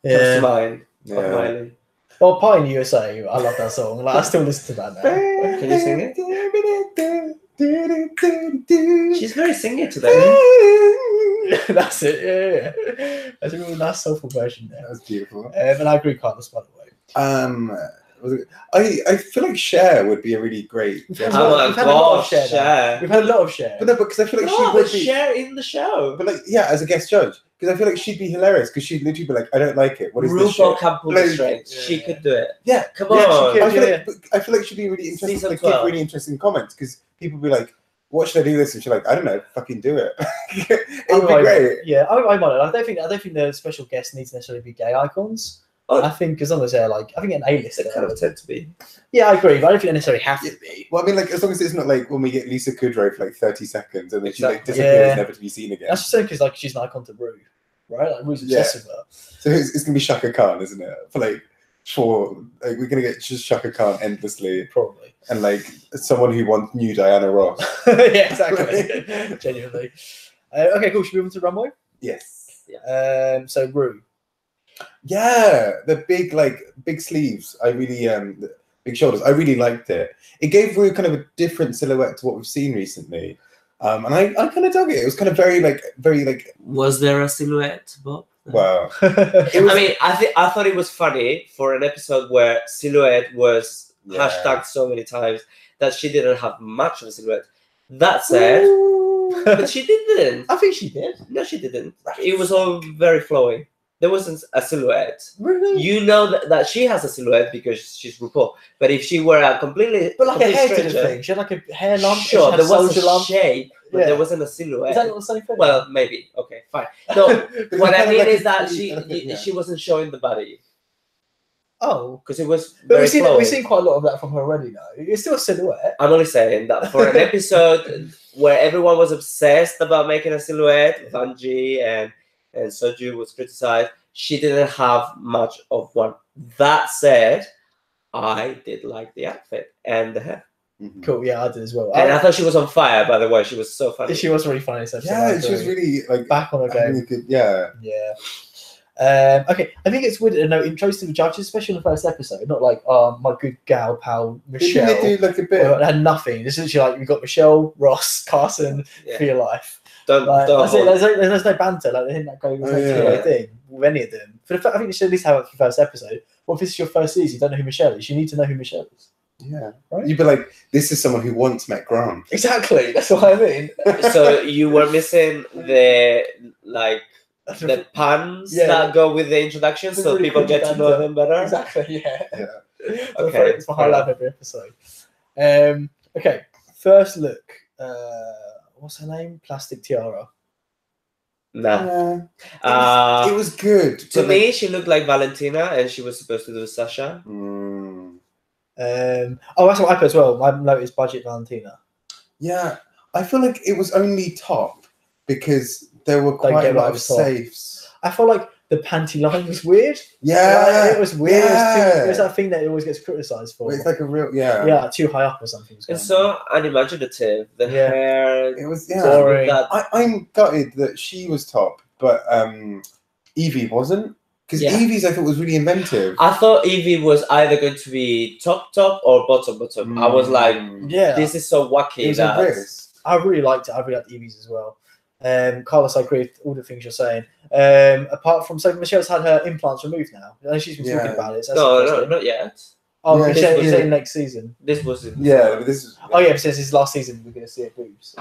comes to mind of Miley? Well, Party in the USA, I love that song. Like, I still listen to that now. Can you sing it? She's very singy today. That's it, yeah. That's a really nice soulful version there. That's beautiful. And I agree, Carlos, by the way. I feel like Cher would be a really great. We've had a lot of Cher. We've had a lot of Cher. But no, because I feel like she would be Cher in the show. But like, yeah, as a guest judge, because I feel like she'd be hilarious. Because she'd literally be like, "I don't like it. What is this shit?" RuPaul can't pull the strings. She could do it. Yeah, come on. I feel like she'd be really interesting. Like, give really interesting comments because people would be like, "What should I do this?" And she's like, "I don't know. Fucking do it." It would be great. Yeah, I might. I don't think the special guest needs to necessarily be gay icons. Oh, I think as long as they're like, I think an A-list. they kind of tend to be. Yeah, I agree, but I don't think they necessarily have to be. Well, I mean, like as long as it's not like when we get Lisa Kudrow for like 30 seconds and then she like Exactly. disappears, never to be seen again. That's just because like she's an icon to Rue, right? Like Rue's obsessed with her. So it's gonna be Shaka Khan, isn't it? We're gonna get just Shaka Khan endlessly, Probably. and like someone who wants new Diana Ross. Yeah, exactly. Genuinely. Okay, cool. Should we move on to runway? Yes. Yeah. So Rue. Yeah, the big sleeves. I really the big shoulders. I really liked it. It gave Rue kind of a different silhouette to what we've seen recently, and I kind of dug it. It was kind of very like. Was there a silhouette, Bob? Wow. I thought it was funny for an episode where silhouette was hashtagged so many times that she didn't have much of a silhouette. That said, but she didn't. I think she did. No, she didn't. It was all very flowing. There wasn't a silhouette. Really? You know that she has a silhouette because she's RuPaul. But if she were a completely, But like a hair stranger, thing. She had like a hair lump. sure, there was a lump. shape, but there wasn't a silhouette. Is that not the same thing? Well, maybe. Okay, fine. No, what I mean is that yeah. she wasn't showing the body Oh. because it was But very flowing. we've seen quite a lot of that from her already now. It's still a silhouette. I'm only saying that for an episode where everyone was obsessed about making a silhouette, Vanjie and Soju was criticized, she didn't have much of one. That said, I did like the outfit and the hair. Mm-hmm. Cool, yeah, I did as well. And I thought she was on fire, by the way. She was so funny. She was really funny. So Yeah, she was really like back on her game. really good. Yeah. Yeah. Okay, I think it's weird to know intros to the judges, especially in the first episode. Not like, my good gal pal Michelle. Didn't they do like a bit? It had nothing. It's literally like we've got Michelle, Ross, Carson for your life. Don't That's it. There's no banter. Like they didn't go thing with any of them. I think you should at least have it for the first episode. What if this is your first season? You don't know who Michelle is. You need to know who Michelle is. Yeah, right? You'd be like, this is someone who once met Grant. Exactly. That's what I mean. So you were missing the puns that go with the introduction, so really people cool get to know them better. Exactly. Yeah. Okay. It's my highlight of every episode. Okay. First look. What's her name? Plastic Tiara. Nah. It was good. To me, she looked like Valentina, and she was supposed to do Sasha. That's what I put as well. My note is budget Valentina. Yeah, I feel like it was only top because there were quite a lot of safes. I felt like the panty line was weird. Yeah, it was weird. Yeah. It was that thing that it always gets criticised for. It's like a real too high up or something. It's so unimaginative. The hair. It was boring. I'm gutted that she was top, but Evie wasn't. Because Evie's I thought was really inventive. I thought Evie was either going to be top or bottom. I was like, this is so wacky. It was a risk. I really liked it. I really liked Evie's as well. Carlos, I agree with all the things you're saying. Apart from, so Michelle's had her implants removed now. I know she's been talking about it. So no, not yet. Oh, Michelle is saying next season. This was it. Yeah, this is. Oh yeah, since his last season, we're going to see her boobs.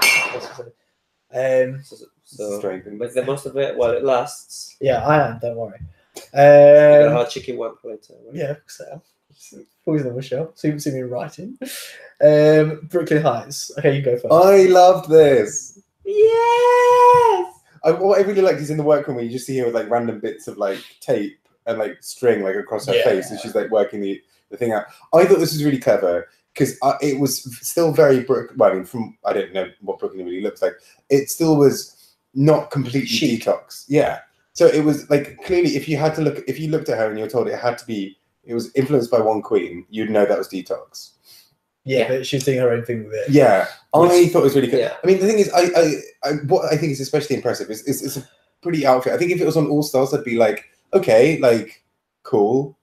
So make the most of it while it lasts. Yeah, I am. Don't worry. You're gonna have chicken one later. Right? Yeah, so poison Michelle. So you can see me writing. Brooklyn Heights. Okay, you go first. I loved this. Yes. What I really liked is in the workroom where you just see her with like random bits of like tape and like string like across her face, and she's like working the thing out. I thought this was really clever because it was still very Well, I mean, from I don't know what Brooklyn really looks like. It still was not completely detox. Yeah. So it was like clearly, if you looked at her and you were told it was influenced by one queen, you'd know that was detox. Yeah, but she's doing her own thing with it. Yeah, I thought it was really good. Yeah. I mean, the thing is, what I think is especially impressive is it's a pretty outfit. I think if it was on All Stars, I'd be like, okay, like cool.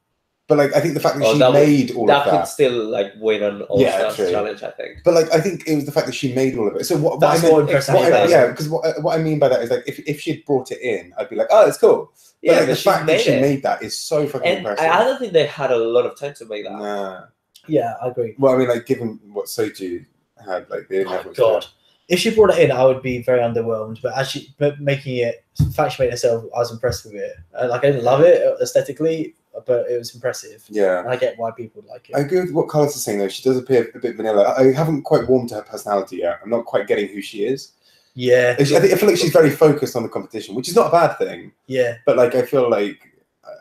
But like, I think the fact that she made all of that could still like win an All Stars challenge, I think. But like, I think it was the fact that she made all of it. So that's more impressive. Because what I mean by that is like, if she had brought it in, I'd be like, oh, it's cool. But like, the fact that she made that is so fucking impressive. I don't think they had a lot of time to make that. Nah. Yeah, I agree. Well, I mean, like, given what Soju had, like, they didn't have much God. If she brought it in, I would be very underwhelmed. But making it, the fact she made it herself, I was impressed with it. Like, I didn't love it aesthetically, but it was impressive. Yeah. And I get why people would like it. I agree with what Carlos is saying, though. She does appear a bit vanilla. I haven't quite warmed to her personality yet. I'm not quite getting who she is. Yeah. I feel like she's very focused on the competition, which is not a bad thing. Yeah. But, like, I feel like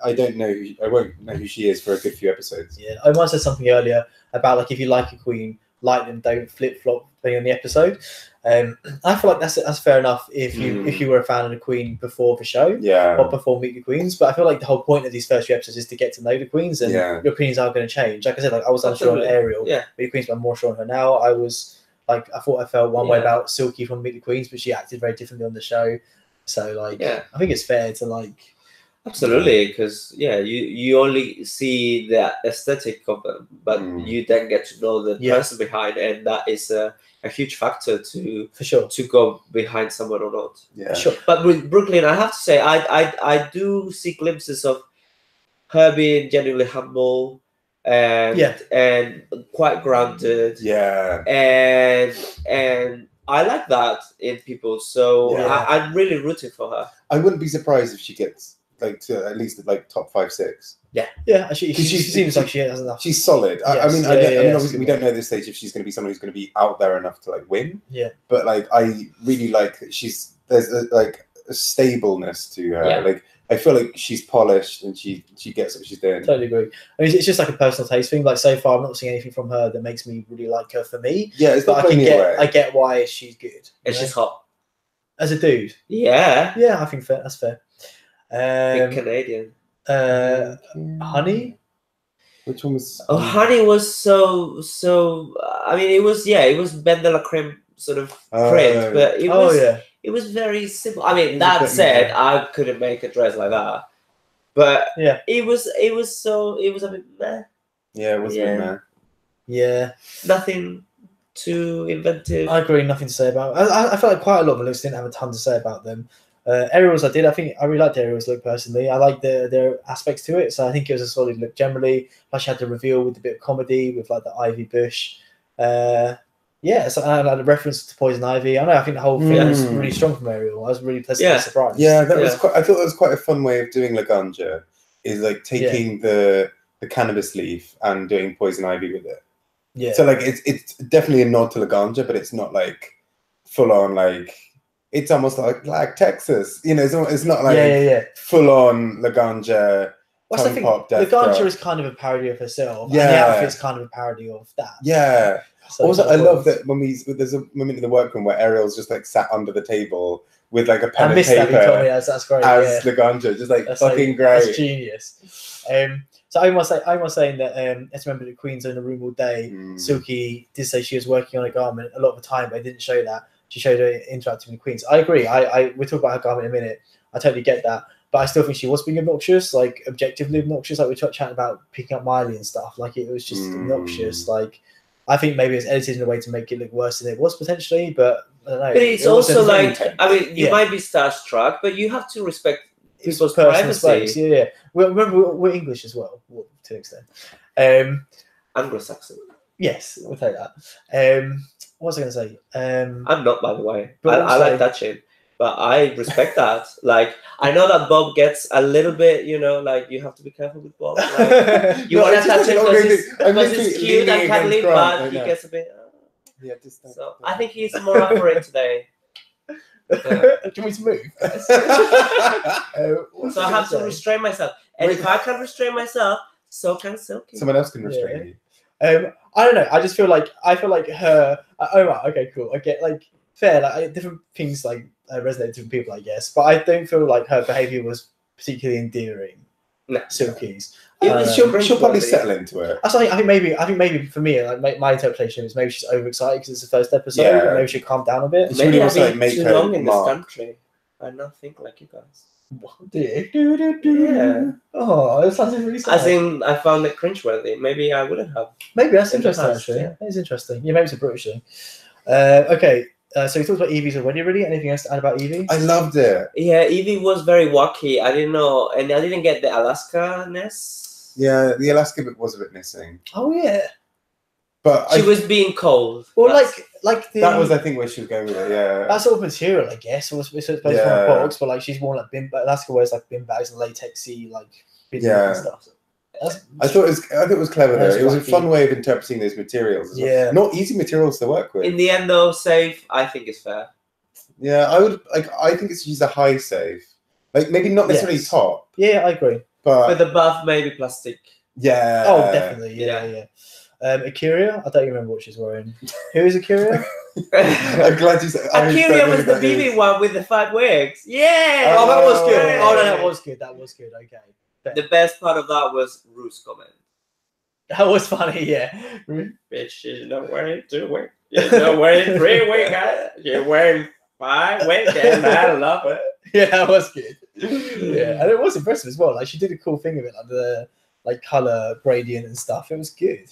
I don't know. I won't know who she is for a good few episodes. Yeah, I might have said something earlier about like if you like a queen, like them, don't flip flop depending on the episode. I feel like that's fair enough if you were a fan of the queen before the show, or before Meet the Queens. But I feel like the whole point of these first few episodes is to get to know the queens, and your opinions are going to change. Like I said, like I was unsure on Ariel, Meet the Queens, but I'm more sure on her now. I thought I felt one way about Silky from Meet the Queens, but she acted very differently on the show. So like, I think it's fair to like. Absolutely, because you only see the aesthetic of them, but you then get to know the person behind, and that is a huge factor to go behind someone or not. Yeah, sure. But with Brooklyn, I have to say, I do see glimpses of her being genuinely humble and quite grounded. Yeah, and I like that in people. So I'm really rooting for her. I wouldn't be surprised if she gets like to at least like top 5-6. Yeah. She seems like she has enough. She's solid. Yes. I mean, obviously, we don't know at this stage if she's going to be someone who's going to be out there enough to like win. Yeah. But like, I really like that there's a stableness to her. Yeah. Like, I feel like she's polished and she gets what she's doing. Totally agree. I mean, it's just like a personal taste thing. Like so far, I'm not seeing anything from her that makes me really like her. For me, it's not I get why she's good. And she's hot as a dude. Yeah, I think that's fair. Big Canadian. Honey. Which one was? Oh, Honey was so. I mean, it was Ben de la Creme sort of print, but it was. It was very simple. I mean, that said, I couldn't make a dress like that. But it was a bit meh. Yeah, it was a bit meh. Yeah. Nothing too inventive. I agree, nothing to say about it. I felt like quite a lot of the looks didn't have a ton to say about them. Ariel's I did. I think I really liked Ariel's look personally. I liked their aspects to it. So I think it was a solid look generally. Plus she had the reveal with a bit of comedy with like the ivy bush. So I had a reference to Poison Ivy. I think the whole thing was really strong from Ariel. I was really pleasantly surprised. Yeah, that was quite. I thought that was quite a fun way of doing La Ganja. Is like taking the cannabis leaf and doing Poison Ivy with it. Yeah. So like it's definitely a nod to La Ganja, but it's not like full on like. It's almost like Texas, it's not like full on La Ganja. Well, I think La Ganja is kind of a parody of herself. Yeah, and the outfit's kind of a parody of that. Yeah. So also, I love that there's a moment in the workroom where Ariel's just like sat under the table with like a pen and paper. That's great. As La Ganja, just like that's fucking great. That's genius. So I was saying that let's remember the Queen's in the room all day. Silky did say she was working on a garment a lot of the time, but I didn't show that. She showed her interacting with the Queens. I agree. We'll talk about her garment in a minute. I totally get that. But I still think she was being obnoxious, like objectively obnoxious. Like we were chatting about picking up Miley and stuff. Like it was just obnoxious. Like I think maybe it's edited in a way to make it look worse than it was potentially. But I don't know. But it's also like, I mean, you might be starstruck, but you have to respect people's privacy. Space. Yeah. Well, remember, we're English as well, to an extent. Anglo-Saxon. Yes, we'll take that. What was I going to say? I'm not, by the way. But I like that shit. But I respect that. Like, I know that Bob gets a little bit, like, you have to be careful with Bob. Like, you want to touch him because he's cute and cuddly, but he gets a bit... So I think he's more up for it today. Do you want me to move? So I have to restrain myself. And if I can restrain myself, so can Silky. Someone else can restrain you. I don't know. I just feel like her. Okay, cool. I get like fair. Like different things like resonate with different people, I guess. But I don't feel like her behavior was particularly endearing. No, Silky's. She'll probably settle into it. I think maybe for me, like my interpretation is maybe she's overexcited because it's the first episode. Yeah. Maybe she'll calm down a bit. Maybe I've been too long in this country. I not think like you guys. What did Yeah. Oh, that sounds really sad. As in, I found it cringeworthy. Maybe I wouldn't have. Maybe that's interesting, actually. Yeah. That is interesting. Yeah, maybe it's a British thing. Okay, so we talked about Evie's already, really. Anything else to add about Evie? I loved it. Yeah, Evie was very wacky. I didn't know, and I didn't get the Alaska-ness. Yeah, the Alaska bit was a bit missing. Oh, yeah. But she was being cold. Well, like that was, I think, where she was going with it. Yeah, that sort of material, I guess. It was supposed to be from a box, but like she's more like bin. Alaska wears like bin bags and latexy like and stuff. I thought it was clever though. It was a fun way of interpreting those materials. As well. Not easy materials to work with. In the end, though, safe. I think it's fair. Yeah, I would like. I think she's a high safe. Like maybe not necessarily top. Yeah, I agree. But the buff maybe plastic. Yeah. Oh, definitely. Yeah. Akira, I don't remember what she's wearing. Who is Akira? I'm glad you said. Akira was the BB one with the 5 wigs. Yeah. Oh, that was good. Yeah. Oh, no, that was good. That was good. Okay. The best part of that was Ruth's comment. That was funny, yeah. Bitch, you're not wearing 2 wigs. You're not wearing 3 wigs. You're wearing 5 wigs, and I love it. Yeah, that was good. Yeah, and it was impressive as well. Like she did a cool thing of it, like the color gradient and stuff. It was good.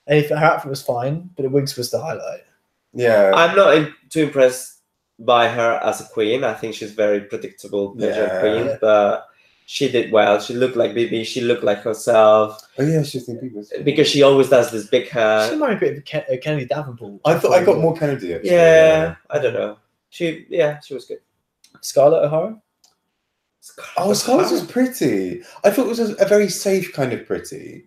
And her outfit was fine, but the wigs was the highlight. Yeah, I'm not too impressed by her as a queen. I think she's very predictable queen, but she did well. She looked like BB. She looked like herself. Oh yeah, she's in people's because she always does this big hair. She might be a bit of Kennedy Davenport. I thought I got more Kennedy. Actually. Yeah, I don't know. She was good. Scarlett O'Hara. Oh, Scarlett was pretty. I thought it was a very safe kind of pretty,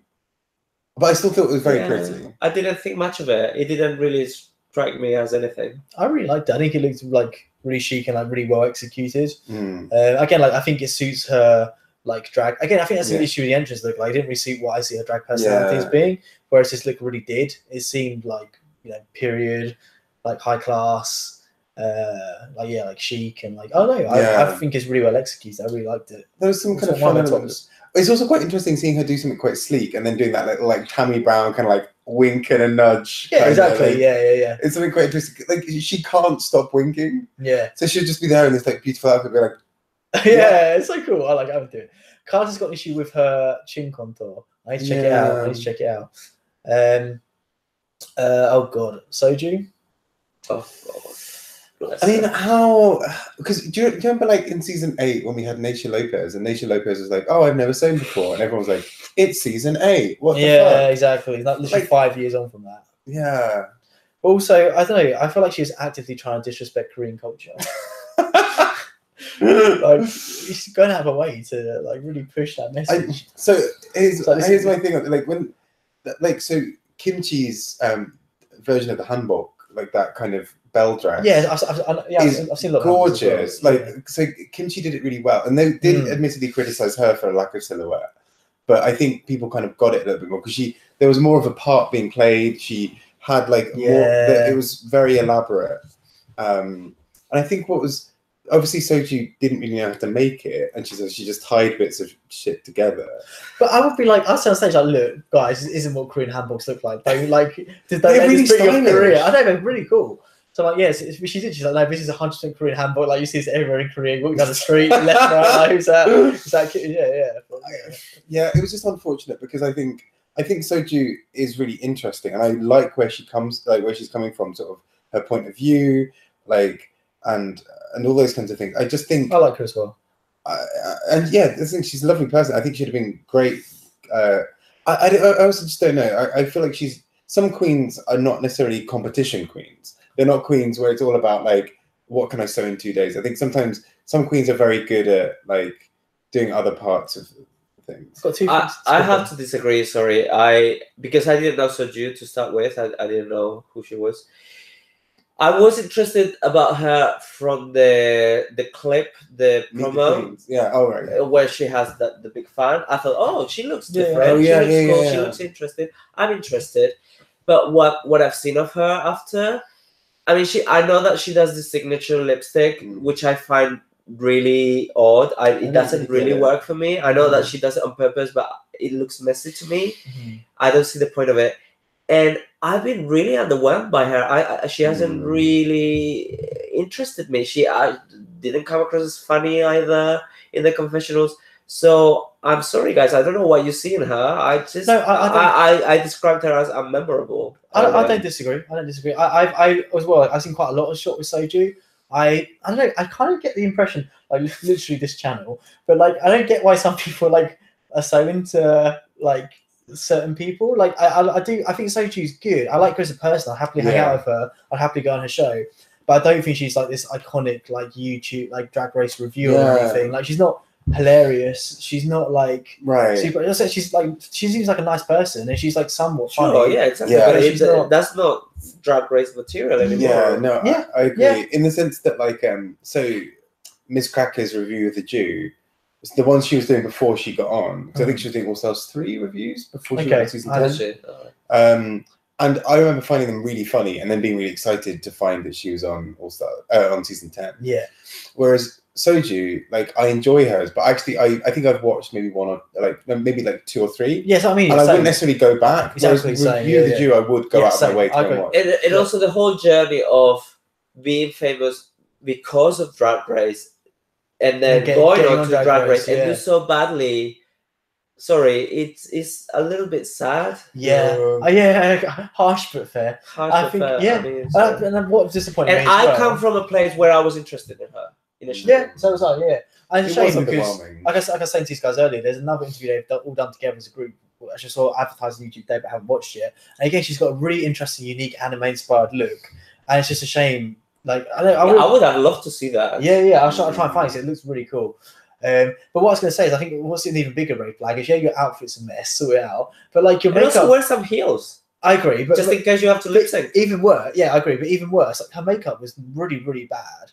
but I still thought it was very pretty. I didn't think much of it. It didn't really strike me as anything. I really liked it. I think it looked like really chic and like really well executed. Mm. Again, like I think it suits her like drag. Again, I think that's the issue with the entrance look. Like, it didn't really suit what I see her drag personality as being. Whereas this look really did. It seemed like, you know, period, like high class. Like chic and like I think it's really well executed. I really liked it. There was some kind of fun elements. It's also quite interesting seeing her do something quite sleek and then doing that little like Tammy Brown kind of like wink and a nudge. Yeah, exactly. Yeah. It's something quite interesting. Like she can't stop winking. Yeah. So she'll just be there in this like beautiful outfit, be like, yeah, it's so cool. I would do it. Carter's got an issue with her chin contour. I need to check it out. Oh god, Soju. Oh god. I mean, how? Because do you remember, like in season 8 when we had Nacia Lopez, and Nacia Lopez was like, "Oh, I've never sewn before," and everyone was like, "It's season 8. What the fuck?" Yeah, exactly. Like literally 5 years on from that. Yeah. Also, I don't know. I feel like she was actively trying to disrespect Korean culture. Like she's going out of her way to like really push that message. Here's my thing. Like so Kimchi's version of the hanbok, like that kind of bell dress. Yeah, I've seen a lot. Gorgeous. Well. So Kimchi did it really well, and they did admittedly criticize her for a lack of silhouette, but I think people kind of got it a little bit more because there was more of a part being played. She had like more. It was very elaborate, and I think what was. Obviously, Soju didn't really know how to make it, and she just tied bits of shit together. But I would be like, I say on stage, like, look, guys, this isn't what Korean handboks look like. They they're really stylish. Korea. I know, they're really cool. So like, yes, she's like, no, this is 100% Korean handbook. Like you see this everywhere in Korea, walking down the street, left, right. Like, who's that? Is that kid? Yeah. It was just unfortunate because I think Soju is really interesting, and I like where she's coming from, sort of her point of view, like and all those kinds of things. I just think I like her as well. I think she's a lovely person. I think she'd have been great. I also just don't know. I feel like some queens are not necessarily competition queens. They're not queens where it's all about like, what can I sew in 2 days? I think sometimes some queens are very good at like doing other parts of things. I have to disagree. Sorry, because I didn't know Soju to start with. I didn't know who she was. I was interested about her from the clip, the promo. Where she has the big fan. I thought, oh, she looks different. She looks cool. She looks interested. I'm interested. But what I've seen of her after, I mean, I know that she does the signature lipstick, which I find really odd. It doesn't really work for me. I know that she does it on purpose, but it looks messy to me. I don't see the point of it. And I've been really underwhelmed by her. She hasn't really interested me. I didn't come across as funny either in the confessionals. So I'm sorry, guys. I don't know what you see in her. I described her as unmemorable. I don't disagree. I've seen quite a lot of shot with Soju. I don't know. I kind of get the impression, like literally this channel, but like I don't get why some people like are so into like certain people. Like I do. I think Soju's good. I like her as a person. I'll happily hang out with her. I'd happily go on her show. But I don't think she's like this iconic like YouTube like drag race reviewer or anything. Like she's not hilarious. She's not like super. She seems like a nice person, and she's like somewhat funny. Oh yeah, exactly. Yeah, but that's not drag race material anymore. Yeah, no, I agree in the sense that like so Miss Cracker's review of the Jew the ones she was doing before she got on. Because I think she was doing All Stars 3 reviews before she got on season 10. And I remember finding them really funny and then being really excited to find that she was on on season 10. Yeah. Whereas Soju, like, I enjoy hers, but actually I think I've watched maybe one or maybe 2 or 3. Yes, I mean, and I wouldn't necessarily go back. Exactly. Review the Jew, I would go out of my way to go and watch. And also the whole journey of being famous because of Drag Race and then going on to Drag Race and do so badly. Sorry, it's a little bit sad. Yeah, harsh but fair. I think, yeah. I mean, and what disappointing. And I come from a place where I was interested in her initially. Yeah, so was I. Yeah, and it's a shame because, underwhelming. like I was saying to these guys earlier, there's another interview they've all done together as a group. I just saw advertised on YouTube today, but haven't watched yet. And again, she's got a really interesting, unique anime-inspired look, and it's just a shame. Like I would have loved to see that. Yeah. I'll try and find it. It looks really cool. But what I was going to say is, I think what's an even bigger red flag is, your outfit's a mess, sort it out. But like your makeup, also wear some heels. I agree, but just in case you have to lip sync. Even worse, I agree. But even worse, like her makeup was really, really bad,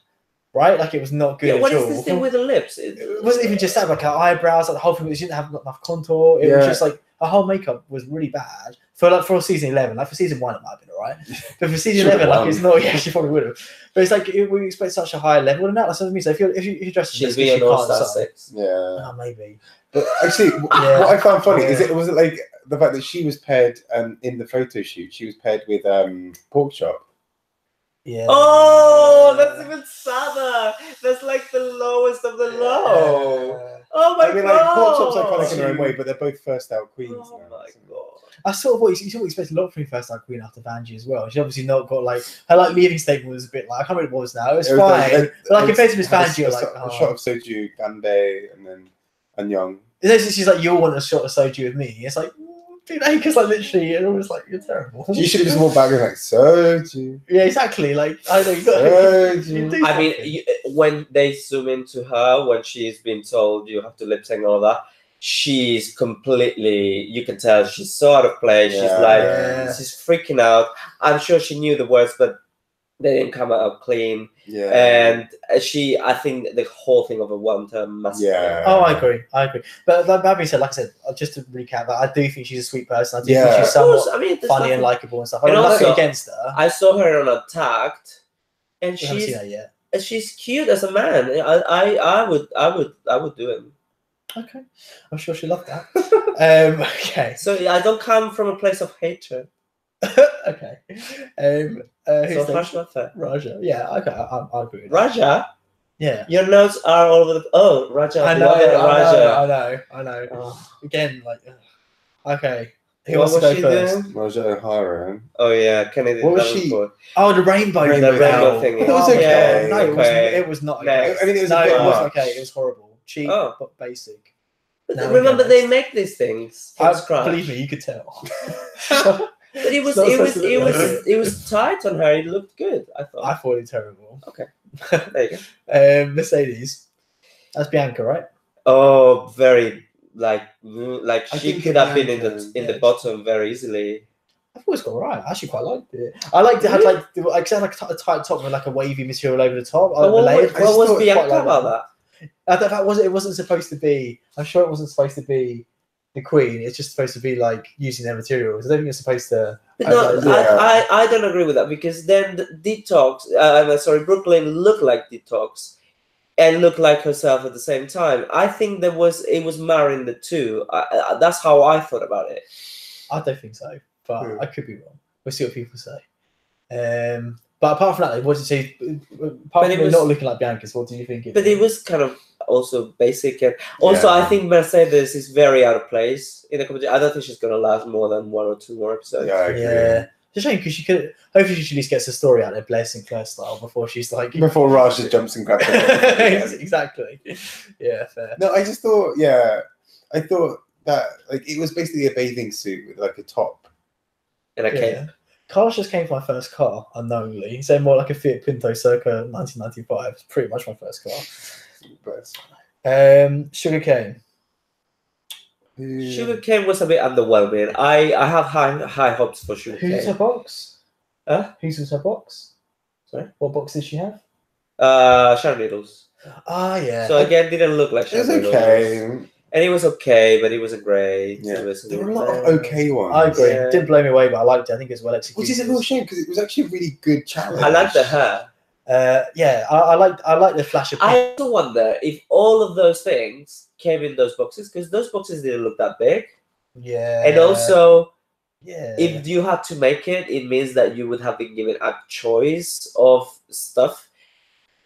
right? Like it was not good. What is this thing with the lips? It wasn't even just that. Like her eyebrows, like the whole thing, she didn't have enough contour. It was just like her whole makeup was really bad for season 11. Like for season 1, it might have been alright, but for season 11, like it's not. Yeah, she probably would have. But it's like we expect such a high level, and that's what I mean. So if you dress, she'll be an All-Star 6. Yeah, maybe. But actually, what I found funny is it wasn't like the fact that she was paired in the photo shoot. She was paired with Pork Chop. Yeah. Oh, that's even sadder. That's like the lowest of the low. Oh my god. I mean, like, Pork Chop's iconic in her own way, but they're both first out queens. Oh my god. I sort of you expect a lot from first out queen after Vanjie as well. She's obviously not got her leaving statement was a bit like, I can't remember what it was now. It was fine. But compared to Miss Vanjie, a shot of Soju, Ganbei, and Young. She's like, you'll want a shot of Soju with me. It's like, dude, because like literally, it was like, you're terrible. You should just walk back and like, Soju. Yeah, exactly. Like, I know you got. Soju. I mean, when they zoom into her, when she's been told you have to lip sync and all that, she's completely, you can tell she's so out of place. She's freaking out. I'm sure she knew the words, but they didn't come out clean. Yeah. And I think the whole thing of a one-term massacre. Yeah. Oh, I agree. But like Babby said, like I said, just to recap, I do think she's a sweet person. I do think she's somewhat funny and likable and stuff. I'm not against her. I saw her on Attacked, and I haven't seen that yet. She's cute as a man. I would do it. Okay, I'm sure she loved that. Okay. So I don't come from a place of hatred. Okay. So Raja. Raja. Yeah. Okay. I agree with Raja. That. Yeah. Your notes are all over the. Oh, Raja. I know. Oh. Again, like. Okay. Who wants to go first? Raja O'Hara. Oh yeah, Kennedy. What was she? Oh, the rainbow. The rainbow thing. It was okay. No, it was not okay. I mean, it was it wasn't okay. It was horrible. Cheap, but basic. But remember, they make these things from scratch. Believe me, you could tell. But it was tight on her. It looked good. I thought it terrible. Okay, there you go. Mercedes. That's Bianca, right? Oh, very like she could have been in the bottom very easily. I thought it was all right. I actually quite liked it. I liked it. Had like a tight top with like a wavy material over the top. What was Bianca about that? It wasn't supposed to be. I'm sure it wasn't supposed to be the queen. It's just supposed to be like using their materials. I don't think it's supposed to. But I don't agree with that, because then Brooklyn looked like Detox and looked like herself at the same time. I think it was marrying the two. That's how I thought about it. I don't think so, but I could be wrong. We'll see what people say. But apart from that, what did you say? Apart from it not looking like Bianca's, what did you think? But it was kind of also basic, and also I think Mercedes is very out of place in the competition. I don't think she's going to last more than 1 or 2 more episodes. Yeah, I agree. It's a shame, because she could. Hopefully, she at least gets a story out there, Bless and Claire style, before she's like. Before Raja jumps and grabs her. Exactly. Yeah, fair. No, I just thought. Yeah, I thought that like it was basically a bathing suit with like a top and a cape. Cars just came for my first car, unknowingly. So more like a Fiat Punto circa 1995. It's pretty much my first car. Sugarcane. Sugarcane was a bit underwhelming. I have high hopes for Sugarcane. Who's her box? Huh? Who's her box? Sorry? What box did she have? Sharon Needles. Ah, yeah. So again, didn't look like It was Shabby okay. Lewis. And it was okay, but it wasn't great. Yeah. It was There were a lot of okay ones. I agree. Yeah. Didn't blow me away, but I liked it. I think it was well executed. Which is a real shame because it was actually a really good challenge. I like the hair. Yeah, I like the flash of pink. I also wonder if all of those things came in those boxes, because those boxes didn't look that big. Yeah. And also, yeah, if you had to make it, it means that you would have been given a choice of stuff.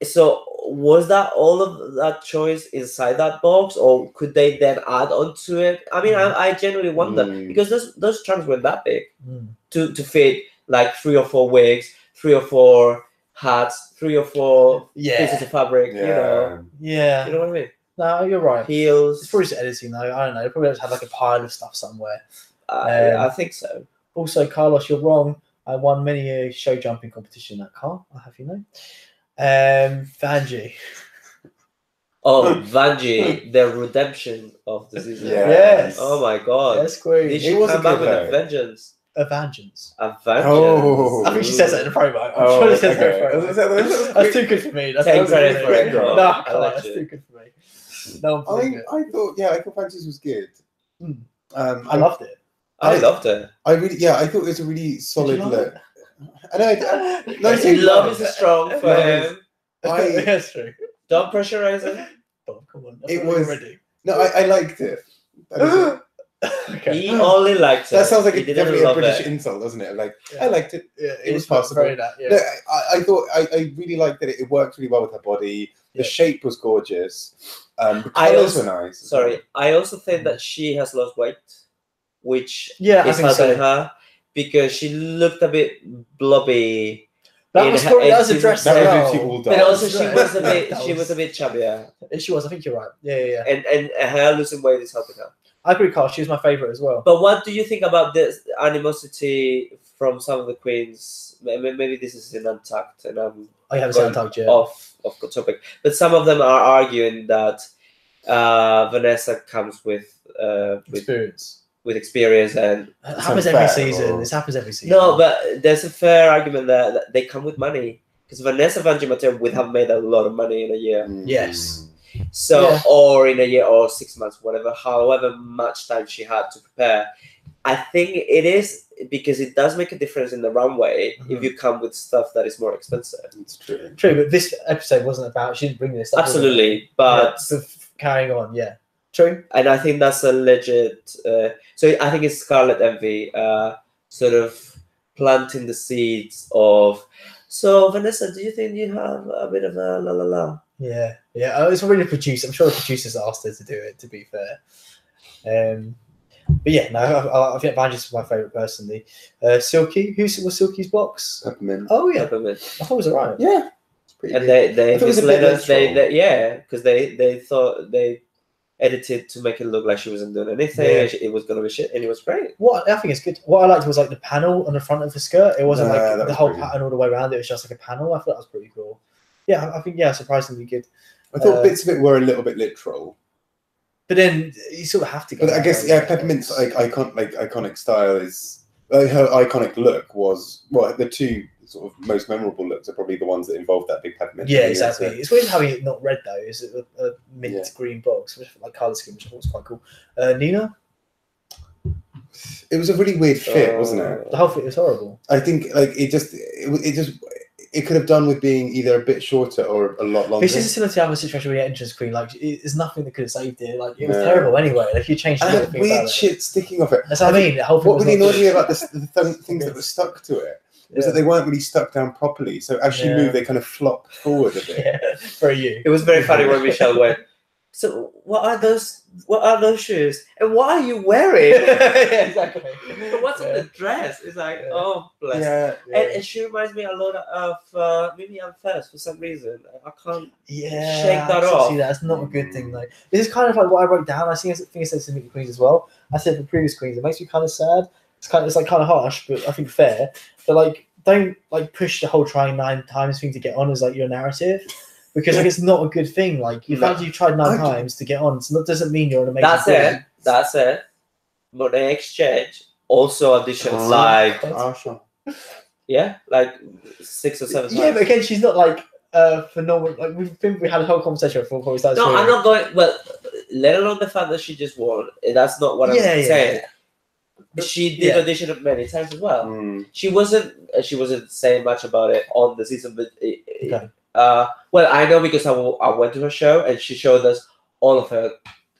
So was that all of that choice inside that box, or could they then add on to it? I mean, I genuinely wonder, because those trunks weren't that big to fit like 3 or 4 wigs, 3 or 4 hats, 3 or 4 pieces of fabric. You know, yeah. you know what I mean? No, you're right. Heels. It's probably just editing though. I don't know. They probably just had like a pile of stuff somewhere. I think so. Also, Carlos, you're wrong. I won many a show jumping competition in that car. I'll have you know. Vanjie. Oh, Vanjie, the redemption of the season. Yes. Oh my god. Yes, Queen. Did she come back with a vengeance? A vengeance. A vengeance. Oh. I think she says that in the promo. I'm sure she says that in the promo. That's too good for me. That's Take credit for it. No, I I can't. like That's it. too good for me. No, I thought Fancies was good. I loved it. I loved it. I thought it was a really solid love look. I know. Love is strong for him. That's true. Don't pressurize him. Oh, come on. It was ready. No, I liked it. Okay. He only liked it. That sounds like He didn't definitely a love British it. insult, doesn't it? Like, Yeah. I liked it. Yeah, It was possible. Very that, yeah. No, I thought I really liked that it worked really well with her body. The Yeah. shape was gorgeous. The I colours also- were nice. Sorry, I also think that she has lost weight, which Yeah, I is think helping so. her, because she looked a bit blobby. That in was her- probably that in was season addressed That as was well. literally all But done. also she was a bit That she was a bit chubbier, She was. I think you're right. Yeah. and her losing weight is helping her. I agree, Carl. She was my favourite as well. But what do you think about this animosity from some of the queens? Maybe this is in Untucked, and I'm I haven't going seen Untucked yet. off the topic. But some of them are arguing that Vanessa comes with experience and It happens every season. This happens every season. no, but there's a fair argument there that they come with money, because Vanessa Vanjie Mateo would have made a lot of money in a year. Yes. So, Yeah. or in a year or 6 months, however much time she had to prepare. I think it is because it does make a difference in the runway if you come with stuff that is more expensive. It's true. True, but this episode wasn't about. She didn't bring this up. Absolutely, but carrying on, yeah. True. and I think that's a legit. So I think it's Scarlet Envy, sort of planting the seeds of. So Vanessa, do you think you have a bit of a la la la? Yeah. It's already a producer. I'm sure the producers asked her to do it. To be fair, but yeah, no, I think Vanjie's my favourite personally. Silky, who was Silky's box? Peppermint. Oh yeah, Peppermint. I thought it was alright. Yeah. It's pretty And good. they I thought it was a misled bit us. literal. Because they thought they edited to make it look like she wasn't doing anything. Yeah. And it was gonna be shit, and it was great. What I think is good. What I liked was like the panel on the front of the skirt. It wasn't Yeah, like that the was whole pretty pattern all the way around. It was just like a panel. I thought that was pretty cool. Yeah, I think surprisingly good. I thought bits of it were a little bit literal. But then you sort of have to go. But I guess Peppermint's iconic style is her iconic look was the two sort of most memorable looks are probably the ones that involve that big peppermint. Yeah, exactly. It's weird having it not red though. It's a mint green box, which like colour scheme, which I thought was quite cool. Nina, it was a really weird fit, wasn't it? the whole fit was horrible. I think it could have done with being either a bit shorter or a lot longer. This is similar to the other situation with the entrance queen. Like, there's nothing that could have saved it. Like, it was terrible anyway. Like, you changed and the had thing weird about shit sticking off it. That's what I mean. The whole thing What was really not annoyed good. me about the things that were stuck to it was that they weren't really stuck down properly. So as she moved, they kind of flopped forward a bit. Yeah, for you. It was very funny when Michelle went. So what are those shoes? And what are you wearing? Yeah, exactly. But what's on the dress? It's like, oh bless. Yeah. And she reminds me a lot of Mimi Ann First for some reason. I can't shake that I off. see that. It's not a good thing, though. This is kind of like what I wrote down. I think I said to Meet the Queens as well. I said for previous Queens, it makes me kind of sad. It's kind of harsh, but I think fair. But like, don't like push the whole trying 9 times thing to get on as like your narrative. Because like it's not a good thing. Like you've tried 9 times to get on. So that doesn't mean you're an amazing. That's it. But the exchange also auditions like 6 or 7 times. Yeah, but again, she's not like phenomenal. Like we had a whole conversation before we started. No, I'm not going. Well, let alone the fact that she just won. That's not what I'm saying. She did audition many times as well. She wasn't saying much about it on the season, but well, I know because I went to her show and she showed us all of her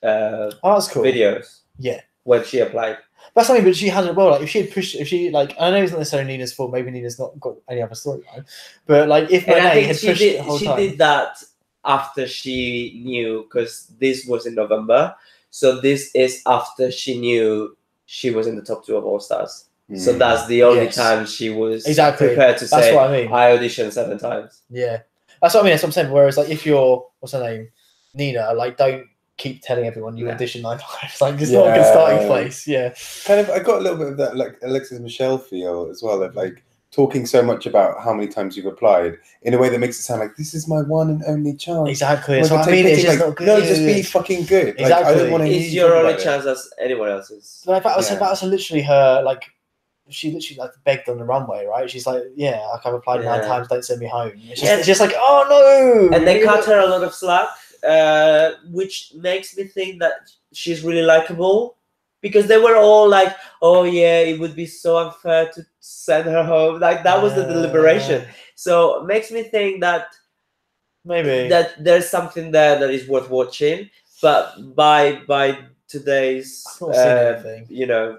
that's cool. videos. Yeah, when she applied. That's something, but she had it well. Like if she like, I know it's not necessarily Nina's fault. Maybe Nina's not got any other storyline, but like if Monet had pushed it the whole time, she did that after she knew, because this was in November, so this is after she knew she was in the top 2 of All Stars. So that's the only time she was prepared to say, what I mean. I auditioned 7 times. Yeah, that's what I mean. That's what I'm saying. Whereas like if you're, what's her name, Nina, like don't keep telling everyone you audition 9 times. Like it's not a good starting place. Yeah, kind of. I got a little bit of that like Alexis Michelle feel as well, of like talking so much about how many times you've applied in a way that makes it sound like this is my one and only chance. Exactly. That's what I mean. It's just not good. No, just be fucking good. Exactly. Like, I don't want to. It's your only chance as anyone else's. Like, that was literally her. Like she literally like begged on the runway, right? She's like, yeah, like I've applied 9 times. Don't send me home. It's just like, oh no. And they cut her a lot of slack. Which makes me think that she's really likable, because they were all like, oh yeah, it would be so unfair to send her home. Like that was the deliberation. So it makes me think that maybe that there's something there that is worth watching. But by today's you know,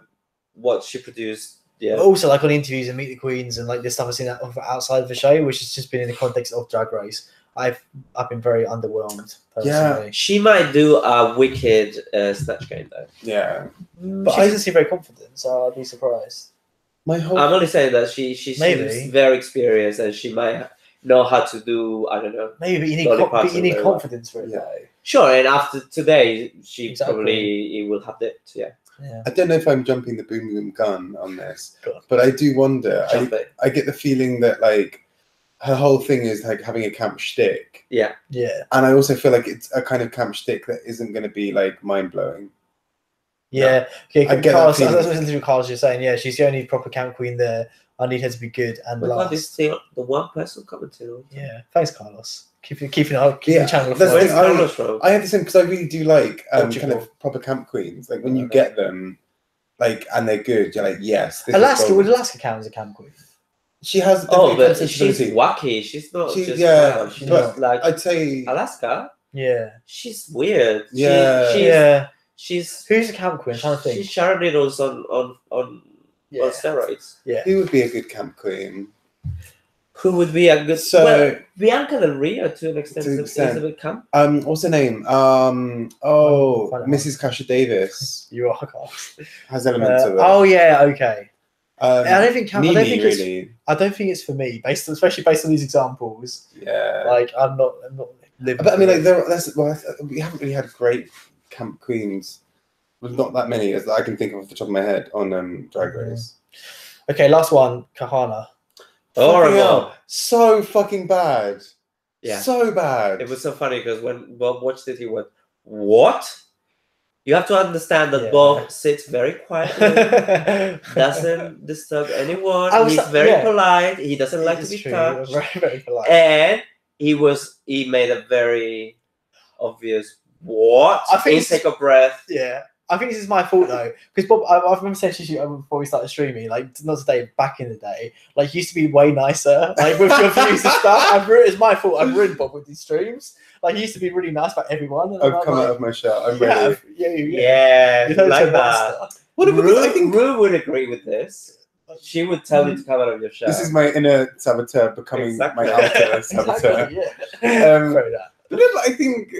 what she produced. Yeah. But also like on interviews and Meet the Queens and like this stuff I've seen outside of the show, which has just been in the context of Drag Race. I've been very underwhelmed. Personally. Yeah, she might do a wicked Snatch Game though. Yeah, but she doesn't seem very confident, so I'd be surprised. I'm only saying that she seems very experienced and she might know how to do, I don't know. Maybe, but you need confidence for it though. Sure, and after today, she probably will have it. Yeah. I don't know if I'm jumping the boom boom gun on this, but I do wonder. I get the feeling that like her whole thing is like having a camp shtick. Yeah. And I also feel like it's a kind of camp shtick that isn't going to be like mind blowing. Yeah. Okay. I get Carlos, that's what listening to Carlos you're saying. Yeah, she's the only proper camp queen there. I need her to be good and last. This the one person commenting. Yeah. Thanks, Carlos. Keeping the channel. I have the same because I really do like kind of proper camp queens. Like when you get them, like and they're good, you're like, yes. Would Alaska count as a camp queen? She has. But she's wacky. She's not. She's but like I'd say Alaska. Yeah, she's weird. Yeah, she's who's a camp queen? I'm trying to think. She's Sharon Needles on steroids. Yeah, who would be a good camp queen? Who would be a good? Well, Bianca Del Rio to an extent is a bit camp. What's her name? Mrs. Kasha Davis. You are Carlos. Has elements of it. Oh yeah, okay. I don't think really. I don't think it's for me, especially based on these examples. Yeah, like I'm not living. But I mean, like we haven't really had great camp queens. Well, not that many as I can think of off the top of my head on Drag Race. Okay, last one, Kahana. Horrible. So fucking bad. Yeah, so bad. It was so funny because when Bob watched it, he went, "What?" You have to understand that Bob sits very quietly, doesn't disturb anyone. He's very polite. He doesn't like to be touched. Very, very polite. And he made a very obvious intake of breath. Yeah. I think this is my fault though, because Bob, I remember saying to you before we started streaming, like not today, back in the day, like used to be way nicer, like with your views and stuff. It's my fault. I've ruined Bob with these streams. Like he used to be really nice about everyone. And I've come out of my shell. I'm ready. Yeah, like that. I think Rue would agree with this. She would tell you to come out of your shell. This is my inner saboteur becoming my outer saboteur. But I think.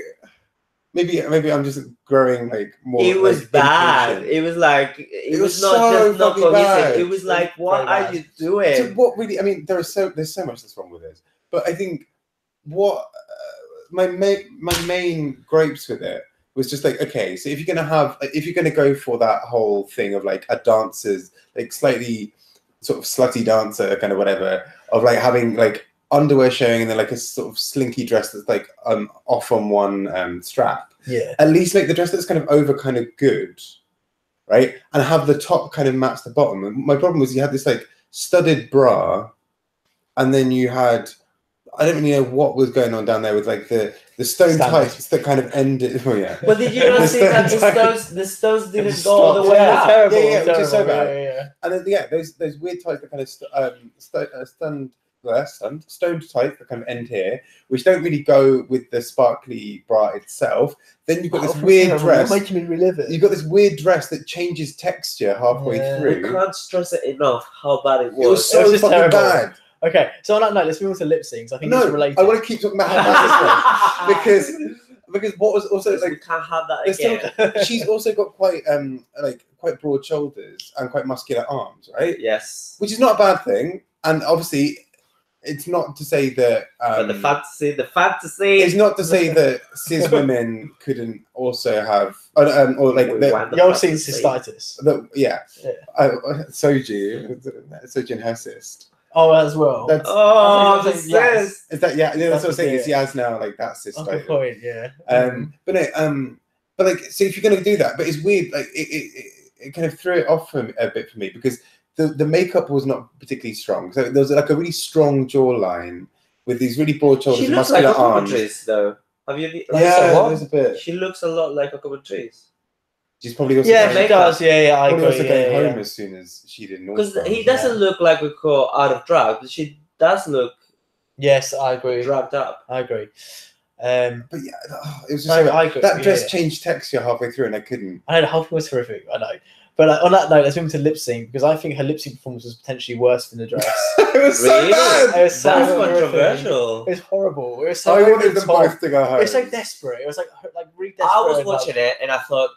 Maybe I'm just growing like more. It was bad. It was like it was not so just not cohesive. It was like, what are you doing? So what really? I mean, there's so much that's wrong with this. But I think what my main gripes with it was just like, okay, so if you're gonna go for that whole thing of like a dancer's like slightly sort of slutty dancer kind of whatever of like having like underwear showing and then like a sort of slinky dress that's like off on one strap. Yeah. At least make the dress that's kind of over kind of good, right? And have the top kind of match the bottom. And my problem was you had this like studded bra, and then you had I don't really know what was going on down there with like the stone types that kind of ended. Oh yeah. But did you not see that the stones didn't go all the way Yeah, up? terrible. Yeah, which is so terrible, bad. Yeah. And then those weird types that kind of stoned type that kind of end here, which don't really go with the sparkly bra itself. Then you've got this weird dress. You're making me relive it. You've got this weird dress that changes texture halfway through. We can't stress it enough how bad it was. It was so fucking terrible. bad. Okay, so on that note, let's move on to lip syncs. I think it's related. I want to keep talking about how bad this was because what was also we can't have that again. She's also got quite broad shoulders and quite muscular arms, right? Yes. Which is not a bad thing, and obviously, it's not to say that. But the fantasy. It's not to say that cis women couldn't also have, or like you're seeing cystitis. Soji and her cyst. Oh, as well. That's, the cyst. Is that that's what I'm saying. It's Yaz now, like that cyst. Good point. Yeah. But no, but like, so if you're gonna do that, but it's weird. Like it kind of threw it off a bit for me because the makeup was not particularly strong. So there was like a really strong jawline with these really broad shoulders, she looks muscular like a arms. Trees, though. Have you? There's a bit. She looks a lot like a Trees. She's probably also she does. Yeah, I agree. Also going home as soon as she did. Because he doesn't look like we call out of drag, but she does look. Yes, I agree. Drugged up. I agree. But yeah, it was just that dress changed texture halfway through, and I couldn't. I know the whole thing was horrific. I know. But on that note, let's move to lip sync because I think her lip sync performance was potentially worse than the dress. It was so bad. It was so That's controversial. It was horrible. It was so. I wanted them both to go home. It was so desperate. It was like really desperate. I was watching it and I thought,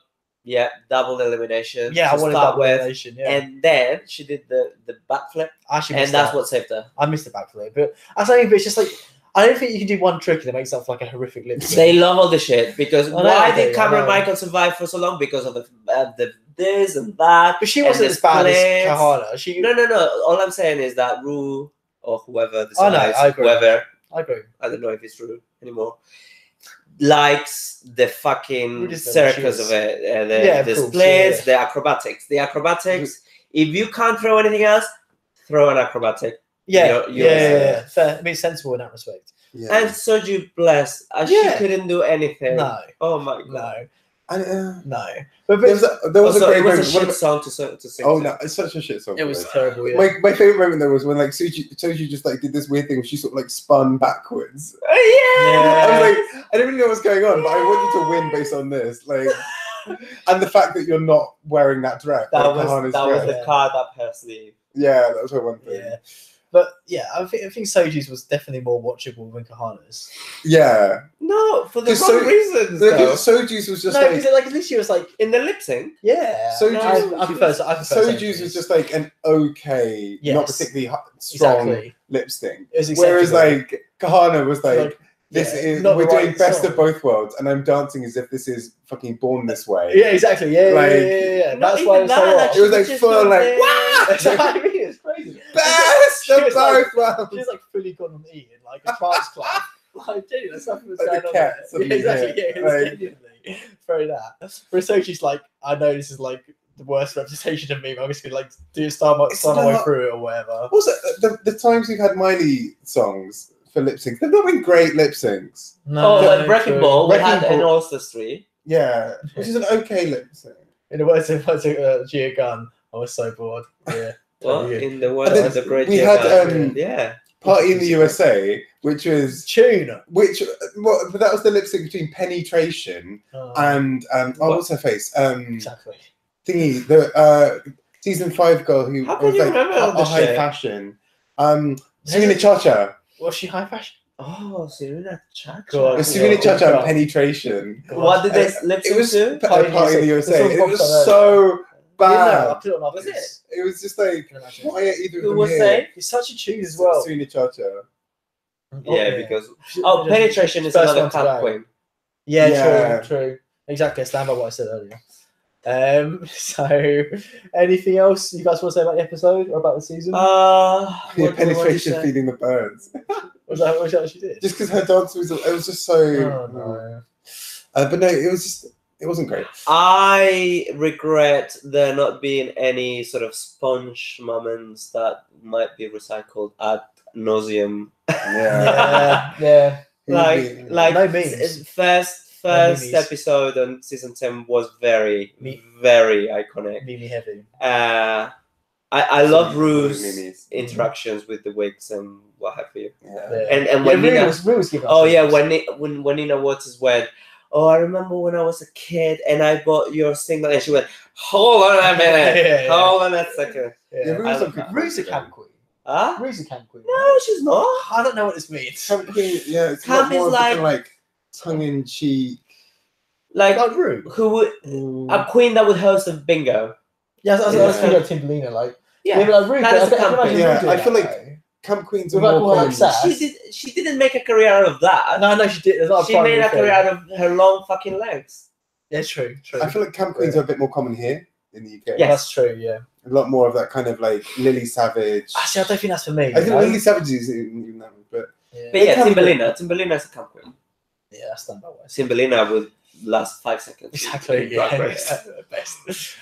yeah, double elimination. Yeah, I wanted double elimination. Yeah. And then she did the backflip, and that's what saved her. I missed the backflip, but I was saying, but it's just like. I don't think you can do one trick and it makes up like a horrific lip sync. They love all the shit because why did Cameron Michael survive for so long? Because of the this and that. But she wasn't as bad as Kahana. No. All I'm saying is that Rue or whoever decides, I agree. whoever, I agree. I don't know if it's Rue anymore, likes the fucking circus of it, the splits, the acrobatics. If you can't throw anything else, throw an acrobatic. Yeah. Fair. I mean, sensible in that respect. Yeah. And Soju, bless, she couldn't do anything. No. Oh my god. No. But there was a great moment. It was a shit song to sing. Oh no, it's such a shit song. It was terrible. Yeah. My favorite moment though was when like Soju just like did this weird thing where she sort of like spun backwards. Yeah. I was like, I didn't really know what's going on, but I want you to win based on this. Like, and the fact that you're not wearing that dress. That was the card up her sleeve. Yeah, that was her one thing. Yeah. But yeah, I think Soji's was definitely more watchable than Kahana's. Yeah. No, for the wrong reasons. Soji's was just like at least she was like in the lip sync. Yeah. Soji's was just like an okay, not particularly strong lip sync. Whereas like Kahana was like this is we're doing best of both worlds, and I'm dancing as if this is fucking Born This Way. Yeah, exactly. Yeah. That's why it was so off. It was like full like wow. That's what I mean. It's crazy. Best of both worlds. She was like fully gone on eating like a trance club. Like, genuinely, something was like going on there. Yeah, exactly. Yeah, genuinely. Throw that. But Soji's like, I know this is like the worst representation of me, but I'm just gonna like start my way through it or whatever. Also, the times we've had Miley songs for lip syncs, they've not been great lip syncs. No, like Wrecking Ball, we had an All-Stars 3. Yeah, which is an okay lip sync. In the words of Gia Gunn, I was so bored. Yeah. Well, in the words of the great we Gia had Gunn, Party in the USA, which was Tune. But that was the lip sync between Penetration and what's her face? Exactly. Thingy, the season 5 girl who was like a high fashion. Serena Chacha. Was she high fashion? Oh, Serena Chacha. It was Serena Chacha and Penetration. What did they lip sync to? It was Party in the USA. It was so bad. Was it? It was just like, why are either of them was here? saying? It's such a tune as well. Serena Chacha. Yeah, because Penetration is another cut queen. Yeah, true. Exactly. I stand by what I said earlier. So anything else you guys want to say about the episode or about the season? Penetration feeding the birds. was that what she did? Just because her dance was just so. Oh no. But no, it wasn't great. I regret there not being any sort of sponge moments that might be recycled. nauseum. Yeah. Like No memes. First memes. episode on season 10 was very iconic. Meme heavy. I love Memes. Rue's interactions with the wigs and what have you. Yeah. And when Nina was giving us when Nina Waters went, oh, I remember when I was a kid and I bought your single, and she went, hold on a minute, hold on a second. Rue's a camp queen. Huh? Rue's a camp queen. No, she's not. I don't know what this means. Camp queen, yeah, it's Camp more is like tongue in cheek. Like Rue. Who would a queen that would host a bingo? Yeah, I was thinking of Timberlina, like. Yeah, like Rue. I feel like camp queens are more common. She didn't make a career out of that. No, she did. She made a career out of her long fucking legs. Yeah, true. I feel like camp queens are a bit more common here in the UK. Yeah, that's true. Yeah, a lot more of that kind of like Lily Savage. Actually, I don't think that's for me. I think Lily Savage is even that, but Timberlina is a camp queen. Yeah, that's done that way. Timberlina would last 5 seconds. Exactly. Yeah, best.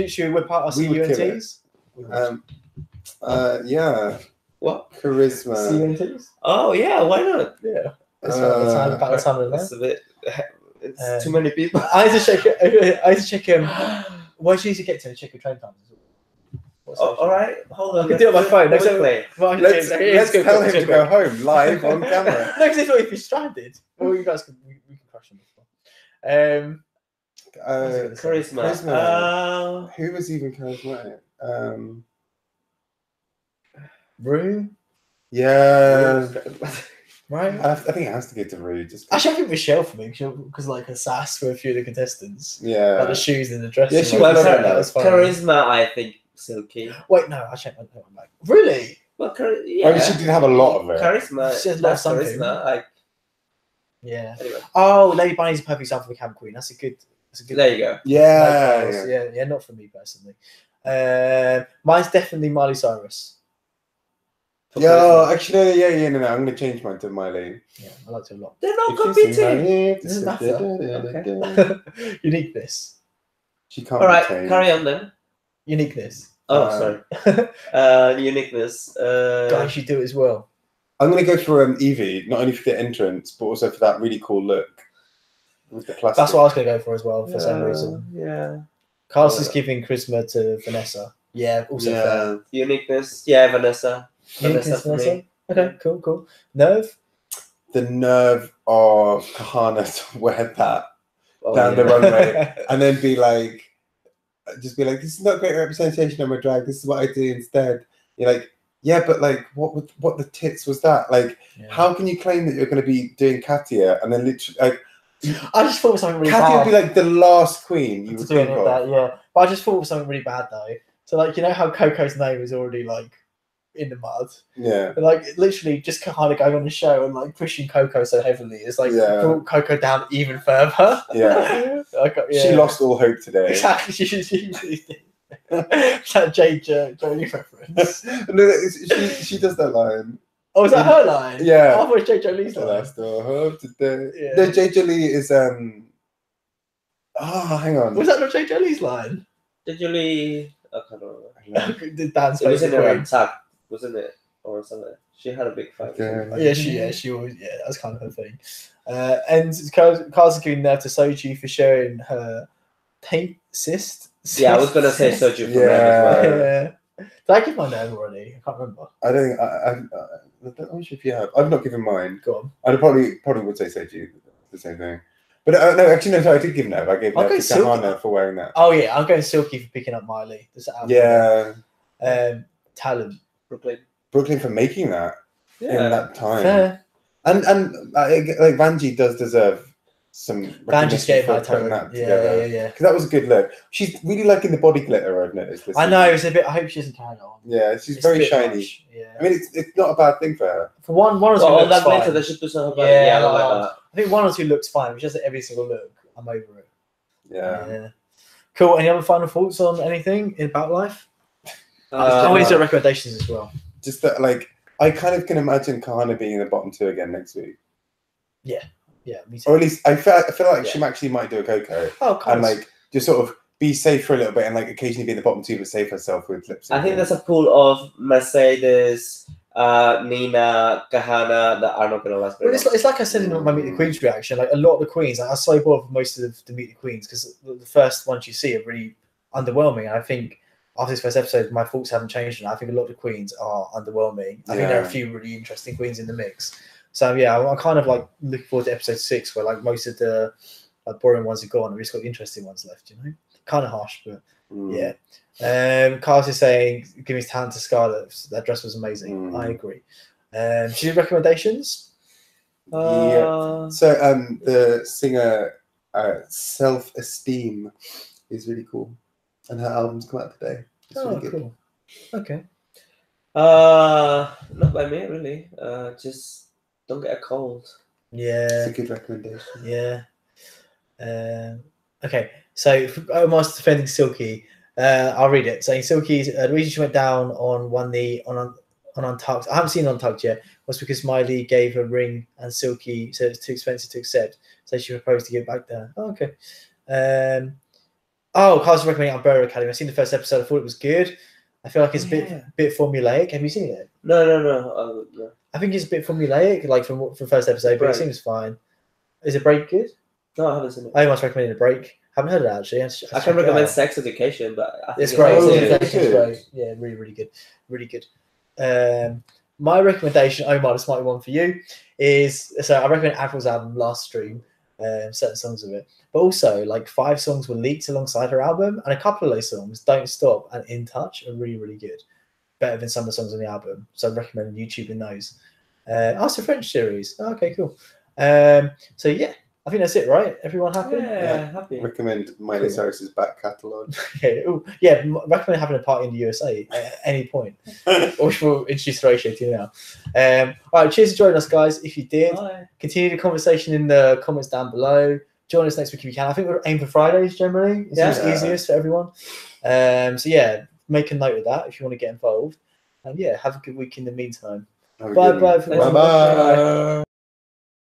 Should we whip out our CUNTs? Yeah. What? Charisma. CUNTs? Oh yeah, why not? Yeah. That's about the time of that's a bit. It's too many people. I had to check. Why should you get to check your train times? All right, hold on. I can do it on my phone. Let's tell him to go home live on camera. No, because I thought if you're stranded, well, you guys we can crush him before. Charisma. Who was even charismatic? Rue? Yeah. Right? I think it has to go to Rue. Actually, I think Michelle for me, because like her sass for a few of the contestants. Yeah. Like the shoes and the dress. Yeah, she was charisma, I think, Silky. Wait, no, I checked my back. Really? Well, yeah. I mean, she did have a lot of it. Charisma. She has a lot of something. Charisma. Yeah. Anyway. Oh, Lady Bunny's a perfect example of a camp queen. That's a good. There you go. Yeah. Not for me personally. Mine's definitely Miley Cyrus. Yeah, actually, no. I'm gonna change mine to Miley. Yeah, I like her a lot. They're not competing. It doesn't matter. Uniqueness. She can't. All right, carry on then. Uniqueness. Oh, sorry. Uniqueness. Guys, should do it as well. I'm gonna go for Evie, not only for the entrance, but also for that really cool look with the plastic. That's what I was gonna go for as well, for some reason. Yeah. Carlos is giving charisma to Vanessa. Yeah, also fair. Uniqueness. Yeah, Vanessa. Vanessa. Okay, cool. Nerve. The nerve of Kahana to wear that down the runway and then be like, this is not great representation of my drag. This is what I do instead. You're like, yeah, but like, what the tits was that? Like, how can you claim that you're going to be doing Katia and then literally like? I just thought it was something really Katia bad. would be like the last queen you would think of. That, yeah. But I just thought it was something really bad though. So like, you know how Coco's name was already like in the mud. Yeah. And, like literally just kind of going on the show and like pushing Coco so heavily. It's like brought Coco down even further. Yeah. She lost all hope today. Exactly. She that Jade Jolie reference. No, she does that line. Oh, is that her line? Yeah. I thought it was Jade Jolie's line. I still hope today. Yeah. No, Jade Jolie is hang on. Was that not Jade Jolie's line? Jade Jolie, I can't remember. The dance. It was in her attack, wasn't it, or something? She had a big fight. She always. Yeah, that's kind of her thing. And Carl's giving nerve to Soji for sharing her taint cyst. Yeah, I was gonna say Soji for nerve as well. Yeah. Did I give my nerve already? I can't remember. I don't think I'm not sure if you have. I've not given mine. Go on. I probably would say Soji the same thing. But no, actually no. Sorry, I did give nerve. I gave nerve to Kahana for wearing that. Oh yeah, I'm going Silky for picking up Miley. Yeah. Talent. Brooklyn for making that in that time. Fair. And like Vanjie does deserve some Vanjie's getting my talent. Yeah. Because that was a good look. She's really liking the body glitter, I've noticed. I know, it's a bit. I hope she doesn't carry it on. Yeah, she's very shiny. Much. Yeah. I mean, it's not a bad thing for her. For one or two looks that fine. glitter, they should do something about it. Yeah, I like that. I think 1 or 2 looks fine. It's just that every single look, I'm over it. Yeah. Cool. Any other final thoughts on anything about life? I want to do recommendations as well. Just that, like, I kind of can imagine Kahana being in the bottom 2 again next week. Yeah, me too. Or at least I feel like she actually might do a Coco. Oh, and like just sort of be safe for a little bit and like occasionally be in the bottom 2 but save herself with lip sync. I think there's a pool of Mercedes, Nina, Kahana that are not going to last very Well, it's like I said in my Meet the Queens reaction. Like a lot of the queens, like, I was so bored with most of the Meet the Queens because the first ones you see are really underwhelming. I think after this first episode, my thoughts haven't changed, and I think a lot of the queens are underwhelming. I think there are a few really interesting queens in the mix. So yeah, I'm kind of like looking forward to episode 6, where like most of the boring ones are gone, and we've just got the interesting ones left. You know, kind of harsh, but yeah. Carlos is saying, "Give me talent to Scarlett. That dress was amazing." I agree. Do you have recommendations? Yeah. So the singer Self-Esteem is really cool, and her album's come out today. It's really good. Cool. Okay. Not by me, really. Just don't get a cold. Yeah. It's a good recommendation. Yeah. Okay. So Omar's defending Silky. I'll read it. Saying Silky's the reason she went down on Untucked. I haven't seen Untucked yet. Was because Miley gave a ring and Silky said it's too expensive to accept, so she proposed to give it back there. Oh, okay. Carl's recommending Umbrella Academy. I've seen the first episode. I thought it was good. I feel like it's a bit formulaic. Have you seen it? No. No. I think it's a bit formulaic, like from first episode, but it seems fine. Is it Break good? No, I haven't seen it. I must recommend a Break. Haven't heard of that actually. I can recommend Sex Education, but I think it's great. It's great. Yeah, really good. Really good. My recommendation, Omar, this might be one for you, is so I recommend April's album last stream, certain songs of it. But also, like 5 songs were leaked alongside her album, and a couple of those songs, Don't Stop and In Touch, are really, really good. Better than some of the songs on the album. So I recommend YouTubing those. It's a French series. Oh, okay, cool. So yeah, I think that's it, right? Everyone happy? Yeah, happy. Recommend Miley Cyrus's back catalogue. Recommend having a party in the USA at any point. Or we'll introduce the ratio to you now. All right, cheers for joining us, guys. If you did, continue the conversation in the comments down below. Join us next week if you can. I think we're aiming for Fridays generally. It's easiest for everyone. So yeah, make a note of that if you want to get involved. And yeah, have a good week in the meantime. Bye.